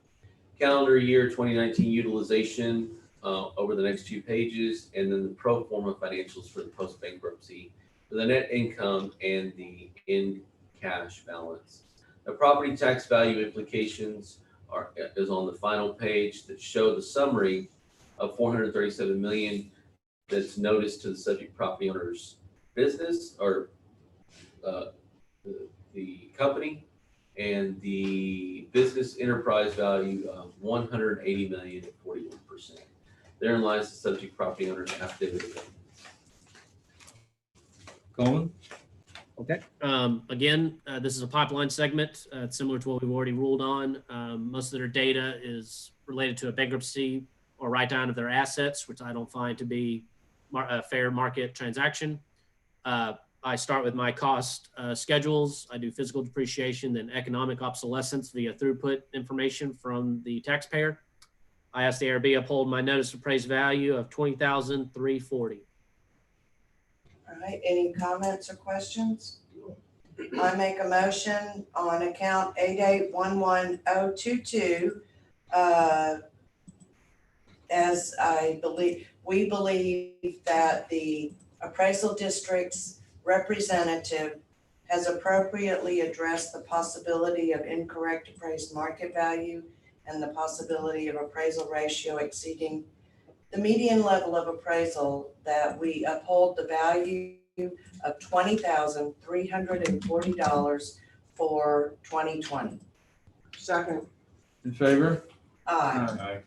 Calendar year 2019 utilization over the next 2 pages, and then the pro forma financials for the post-bankruptcy, for the net income and the in cash balance. The property tax value implications is on the final page that show the summary of $437 million that's noticed to the subject property owner's business or the company, and the business enterprise value of $180 million at 41%. Therein lies the subject property owner's affidavit of evidence. Coleman? Okay. Again, this is a pipeline segment. It's similar to what we've already ruled on. Most of their data is related to a bankruptcy or write down of their assets, which I don't find to be a fair market transaction. I start with my cost schedules. I do physical depreciation, then economic obsolescence via throughput information from the taxpayer. I ask the ARB uphold my notice of appraised value of $20,340. All right, any comments or questions? I make a motion on account 8811022, as we believe that the appraisal district's representative has appropriately addressed the possibility of incorrect appraised market value and the possibility of appraisal ratio exceeding the median level of appraisal, that we uphold the value of $20,340 for 2020. Second. In favor? Aye.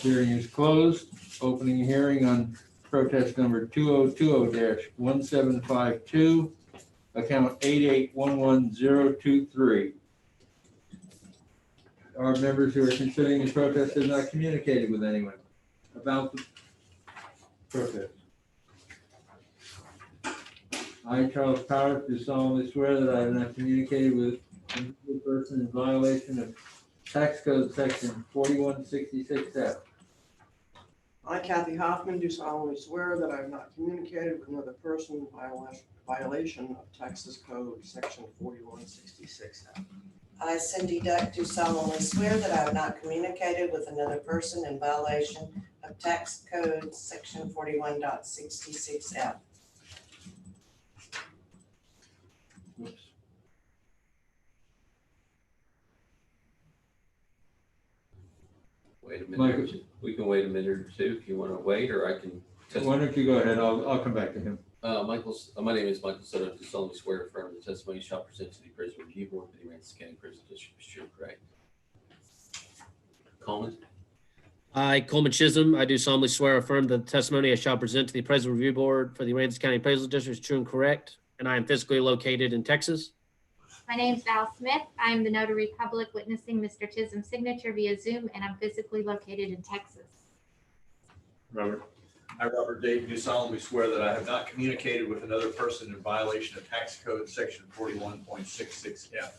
Hearing is closed. Opening a hearing on protest number 2020-1752, account 8811023. Our members who are considering the protest have not communicated with anyone about the protest. I, Charles Powers, do solemnly swear that I have not communicated with any person in violation of tax code section 4166F. I, Kathy Hoffman, do solemnly swear that I have not communicated with another person in violation of Texas Code Section 4166. I, Cindy Duck, do solemnly swear that I have not communicated with another person in violation of tax code section 41.66F. Whoops. Wait a minute. Michael. We can wait a minute or two if you want to wait, or I can. Why don't you go ahead? I'll come back to him. My name is Michael Soto. I do solemnly swear or affirm the testimony shall present to the Prison Review Board for the Aransas County Prison District is true and correct. Coleman? I, Coleman Chisholm, I do solemnly swear or affirm that the testimony I shall present to the Appraisal Review Board for the Aransas County Appraisal District is true and correct, and I am physically located in Texas. My name's Val Smith. I'm the notary public witnessing Mr. Chisholm's signature via Zoom, and I'm physically located in Texas. Robert. I, Robert Dave, do solemnly swear that I have not communicated with another person in violation of tax code section 41.66F.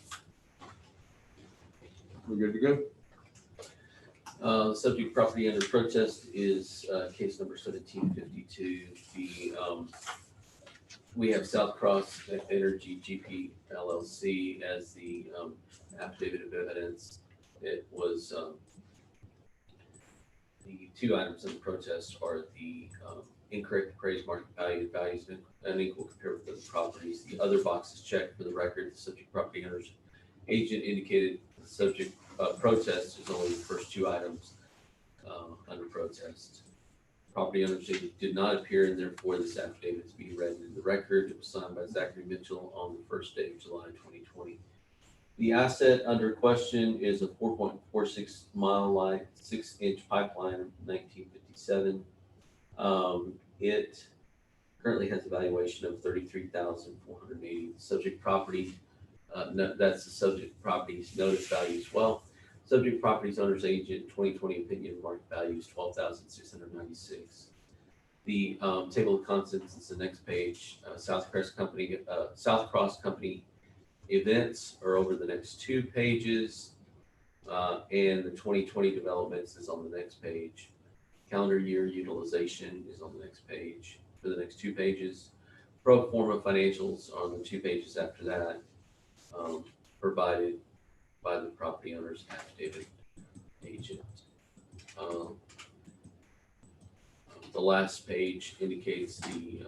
We're good to go. The subject property under protest is case number 1752. We have South Cross Energy GP LLC as the affidavit of evidence. It was the two items in the protest are the incorrect appraised market value, values unequal compared with other properties. The other box is checked for the record. The subject property owner's agent indicated the subject protest is only the first two items under protest. Property owner's agent did not appear, and therefore this affidavit is being read into the record. It was signed by Zachary Mitchell on the first day of July 2020. The asset under question is a 4.46 mile line, 6-inch pipeline of 1957. It currently has a valuation of $33,480. Subject property, that's the subject property's notice value as well. Subject property's owner's agent 2020 opinion market value is $12,696. The table of contents is the next page. South Cross Company events are over the next 2 pages, and the 2020 developments is on the next page. Calendar year utilization is on the next page for the next 2 pages. Pro forma financials are on the 2 pages after that, provided by the property owner's affidavit agent. The last page indicates the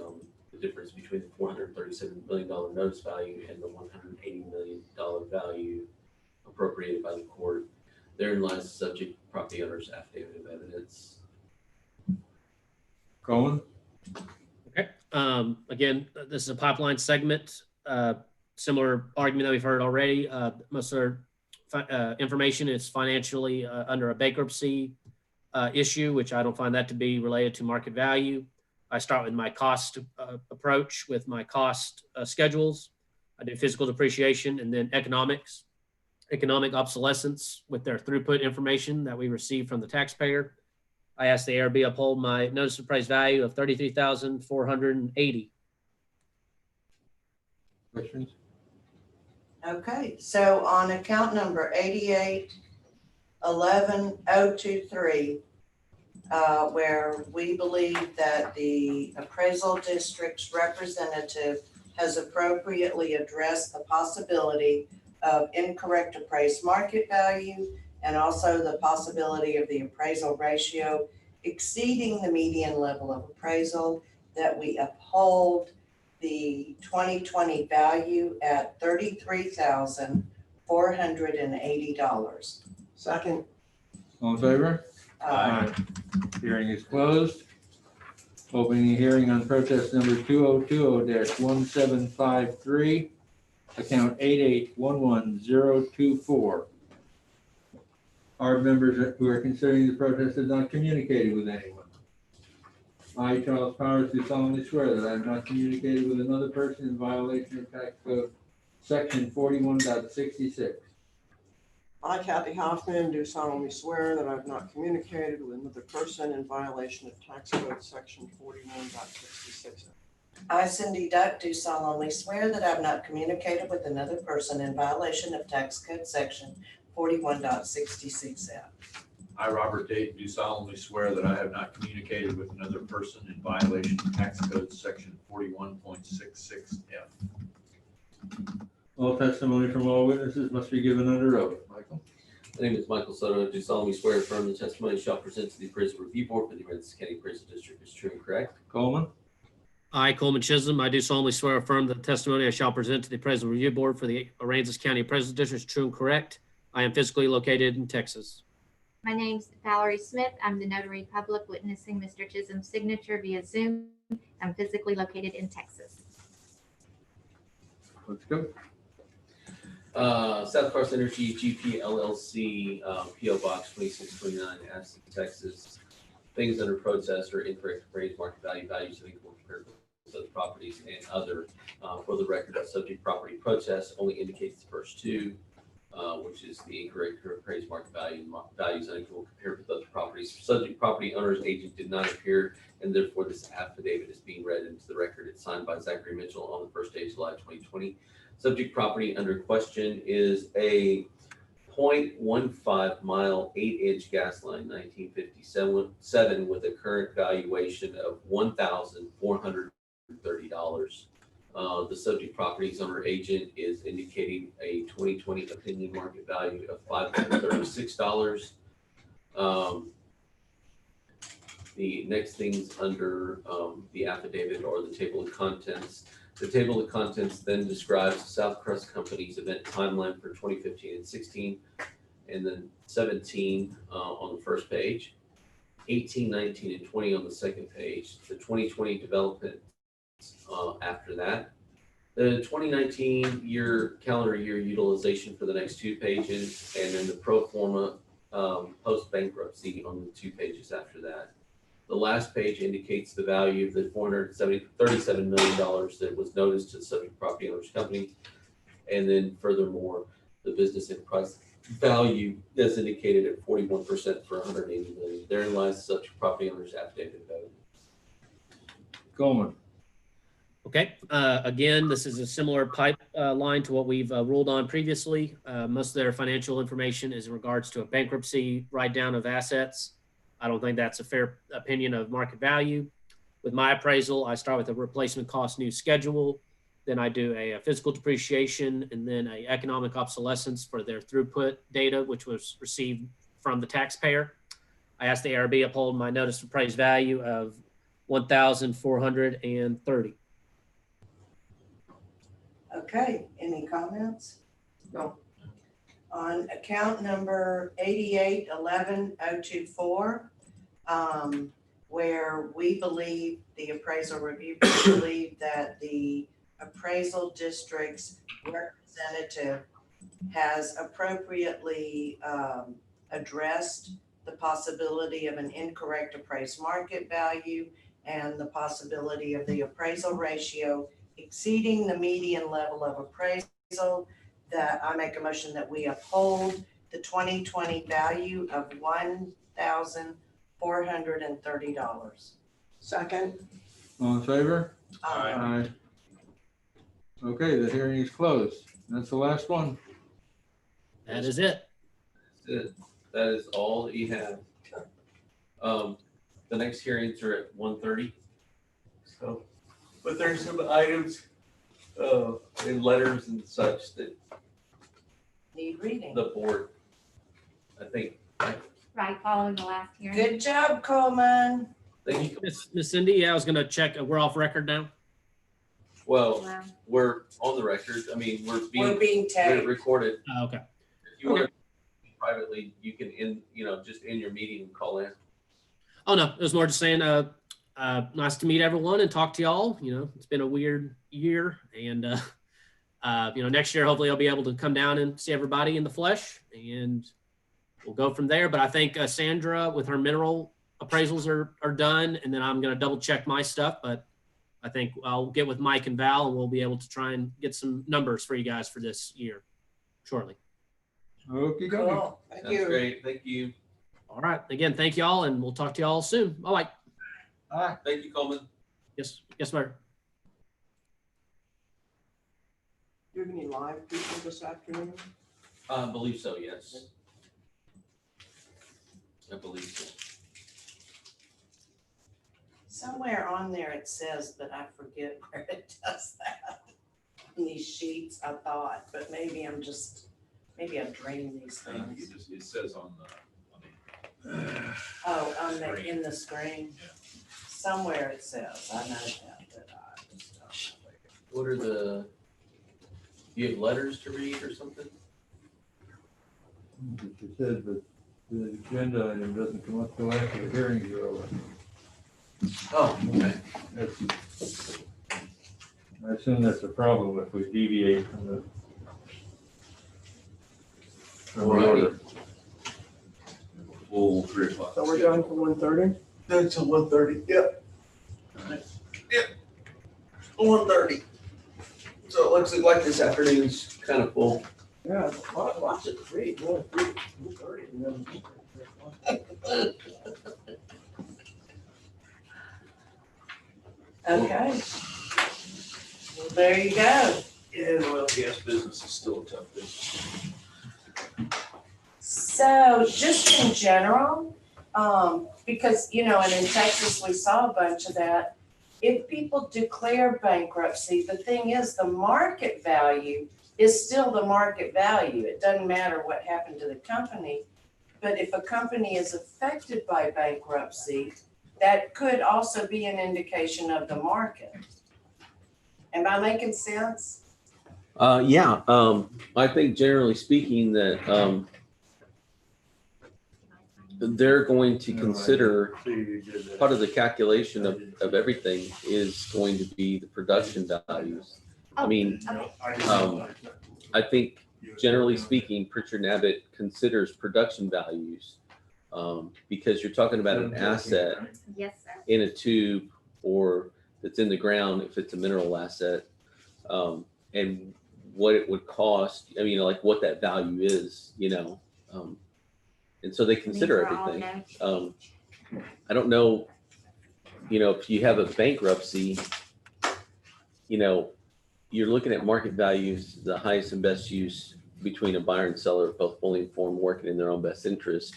difference between the $437 million notice value and the $180 million value appropriated by the court. Therein lies the subject property owner's affidavit of evidence. Coleman. Okay. Again, this is a pipeline segment. Similar argument that we've heard already. Most of our information is financially under a bankruptcy issue, which I don't find that to be related to market value. I start with my cost approach with my cost schedules. I do physical depreciation and then economic obsolescence with their throughput information that we receive from the taxpayer. I ask the ARB uphold my notice of appraised value of $33,480. Questions? Okay, so on account number 8811023, where we believe that the appraisal district's representative has appropriately addressed the possibility of incorrect appraised market value and also the possibility of the appraisal ratio exceeding the median level of appraisal, that we uphold the 2020 value at $33,480. Second. All in favor? Aye. Hearing is closed. Opening a hearing on protest number 2020-1753, account 8811024. ARB members who are considering the protest have not communicated with anyone. I, Charles Powers, do solemnly swear that I have not communicated with another person in violation of tax code section 41.66. I, Kathy Hoffman, do solemnly swear that I have not communicated with another person in violation of tax code section 41.66. I, Cindy Duck, do solemnly swear that I have not communicated with another person in violation of tax code section 41.66F. I, Robert Dayton, do solemnly swear that I have not communicated with another person in violation of tax code section 41.66F. All testimony from all witnesses must be given under oath. Michael? My name is Michael Soto. I do solemnly swear and affirm the testimony shall present to the Appraisal Review Board for the Aransas County Appraisal District is true and correct. Coleman? I, Coleman Chisholm, I do solemnly swear or affirm that the testimony I shall present to the Appraisal Review Board for the Aransas County Appraisal District is true and correct. I am physically located in Texas. My name's Valerie Smith. I'm the notary public witnessing Mr. Chisholm's signature via Zoom. I'm physically located in Texas. Let's go. South Cross Energy GP LLC, PO Box 2629, Addison, Texas. Things under protest or incorrect appraised market value, values of equal compared with other properties and other. For the record, the subject property protest only indicates the first two, which is the incorrect appraised market value and values unequal compared with other properties. Subject property owner's agent did not appear, and therefore this affidavit is being read into the record. It's signed by Zachary Mitchell on the first day of July 2020. Subject property under question is a 0.15 mile 8-inch gas line, 1957, with a current valuation of $1,430. The subject property's owner agent is indicating a 2020 opinion market value of $536. The next things under the affidavit or the table of contents. The table of contents then describes South Crest Company's event timeline for 2015 and 16, and then 17 on the first page, 18, 19, and 20 on the second page. The 2020 development after that. The 2019 calendar year utilization for the next 2 pages, and then the pro forma post bankruptcy on the 2 pages after that. The last page indicates the value of the $437 million that was noticed to the subject property owner's company. And then furthermore, the business enterprise value is indicated at 41% for $180 million. Therein lies the subject property owner's affidavit value. Coleman? Okay, again, this is a similar pipeline to what we've ruled on previously. Most of their financial information is in regards to a bankruptcy write-down of assets. I don't think that's a fair opinion of market value. With my appraisal, I start with a replacement cost new schedule. Then I do a physical depreciation and then a economic obsolescence for their throughput data, which was received from the taxpayer. I asked the ARB uphold my notice of appraised value of $1,430. Okay, any comments? No. On account number 8811024, where we believe, the appraisal review believe that the appraisal district's representative has appropriately addressed the possibility of an incorrect appraised market value and the possibility of the appraisal ratio exceeding the median level of appraisal, that I make a motion that we uphold the 2020 value of $1,430. Second. All in favor? Aye. Okay, the hearing is closed. That's the last one. That is it. That's it. That is all that you have. The next hearings are at 1:30. So, but there's some items in letters and such that Need reading. the board, I think, Right, following the last hearing. Good job, Coleman. thank you. Miss Cindy, yeah, I was gonna check. We're off record now. Well, Wow. we're on the record. I mean, we're We're being being taped. recorded. Okay. If you want to privately, you can just in your meeting and call in. Oh, no, it was more just saying, nice to meet everyone and talk to y'all. It's been a weird year, and next year, hopefully I'll be able to come down and see everybody in the flesh, and we'll go from there. But I think Sandra with her mineral appraisals are done, and then I'm going to double check my stuff. But I think I'll get with Mike and Val, and we'll be able to try and get some numbers for you guys for this year shortly. Okay, go. Cool, thank Sounds you. great. Thank you. All right. Again, thank you all, and we'll talk to you all soon. Bye-bye. Thank you, Coleman. Yes, sir. Do you have any live people this afternoon? I believe so, yes. I believe so. Somewhere on there it says, but I forget where it does that. In these sheets, I thought, but maybe I'm dreaming these things. It says on the, Oh, in the screen. Yeah. Somewhere it says, I know that, but I just don't know. What are the, you have letters to read or something? It said, but the agenda item doesn't come up till after the hearings are over. Oh, okay. I assume that's a problem if we deviate from the order. Full 3 o'clock. So we're going for 1:30? Until 1:30, yep. Yep. 1:30. So it looks like this afternoon's Kind of full. yeah, lots of three, 1:30, and then. Okay. Well, there you go. yeah, the oil and gas business is still a tough business. So just in general, because, and in Texas, we saw a bunch of that. If people declare bankruptcy, the thing is, the market value is still the market value. It doesn't matter what happened to the company. But if a company is affected by bankruptcy, that could also be an indication of the market. Am I making sense? Yeah, I think generally speaking that they're going to consider part of the calculation of everything is going to be the production values. I mean, I think generally speaking, Pritchard and Abbott considers production values because you're talking about an asset Yes, sir. in a tube or that's in the ground if it's a mineral asset, and what it would cost. I mean, like what that value is, and so they consider These are all everything. no I don't know, if you have a bankruptcy, you're looking at market values, the highest and best use between a buyer and seller, both fully informed, working in their own best interest.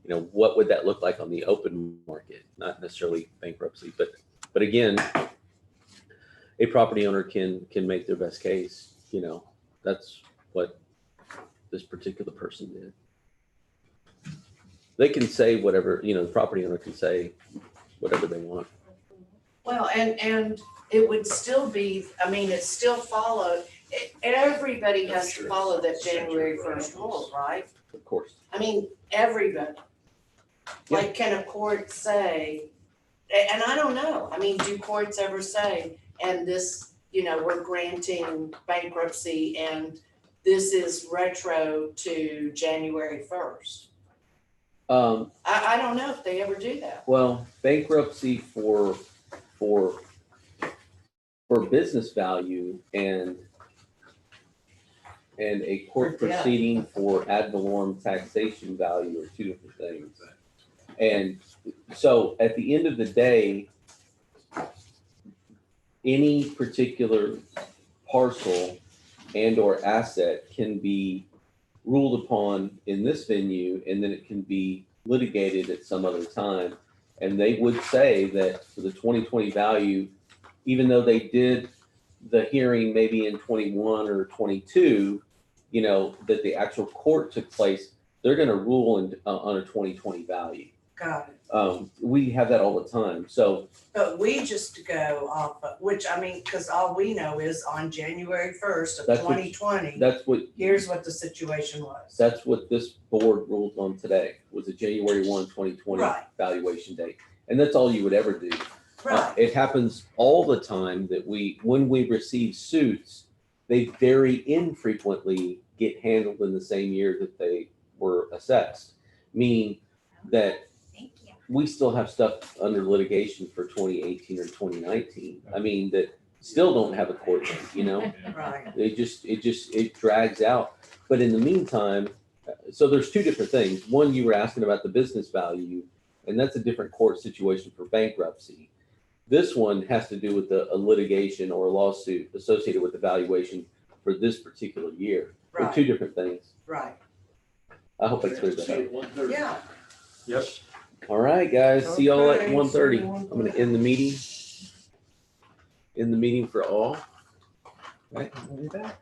What would that look like on the open market? Not necessarily bankruptcy, but again, a property owner can make their best case. That's what this particular person did. They can say whatever, the property owner can say whatever they want. Well, and it would still be, it still followed, everybody has to follow that January 1st rule, right? Of course. Everybody. Like, can a court say, and I don't know, do courts ever say, and this, we're granting bankruptcy and this is retro to January 1st? I don't know if they ever do that. Well, bankruptcy for business value and a court For debt. proceeding for ad valorem taxation value are two different things. And so at the end of the day, any particular parcel and or asset can be ruled upon in this venue, and then it can be litigated at some other time. And they would say that for the 2020 value, even though they did the hearing maybe in 21 or 22, that the actual court took place, they're going to rule on a 2020 value. Got it. We have that all the time. So, But we just go off, because all we know is on January 1st of That's what- 2020, that's what here's what the situation was. That's what this board ruled on today, was a January 1, 2020 Right. valuation date. And that's all you would ever do. Right. It happens all the time that when we receive suits, they very infrequently get handled in the same year that they were assessed. meaning that Thank you. we still have stuff under litigation for 2018 or 2019. I mean, that still don't have a court date, you know? Right. It drags out. But in the meantime, so there's two different things. One, you were asking about the business value, and that's a different court situation for bankruptcy. This one has to do with a litigation or a lawsuit associated with the valuation for this particular year. They're Right. two different things. Right. I hope I cleared that See you up. at 1:30. Yeah. Yep. All right, guys. See y'all at Okay, 1:30. see you at I'm gonna end the meeting. End the meeting for all. Right, we'll be back.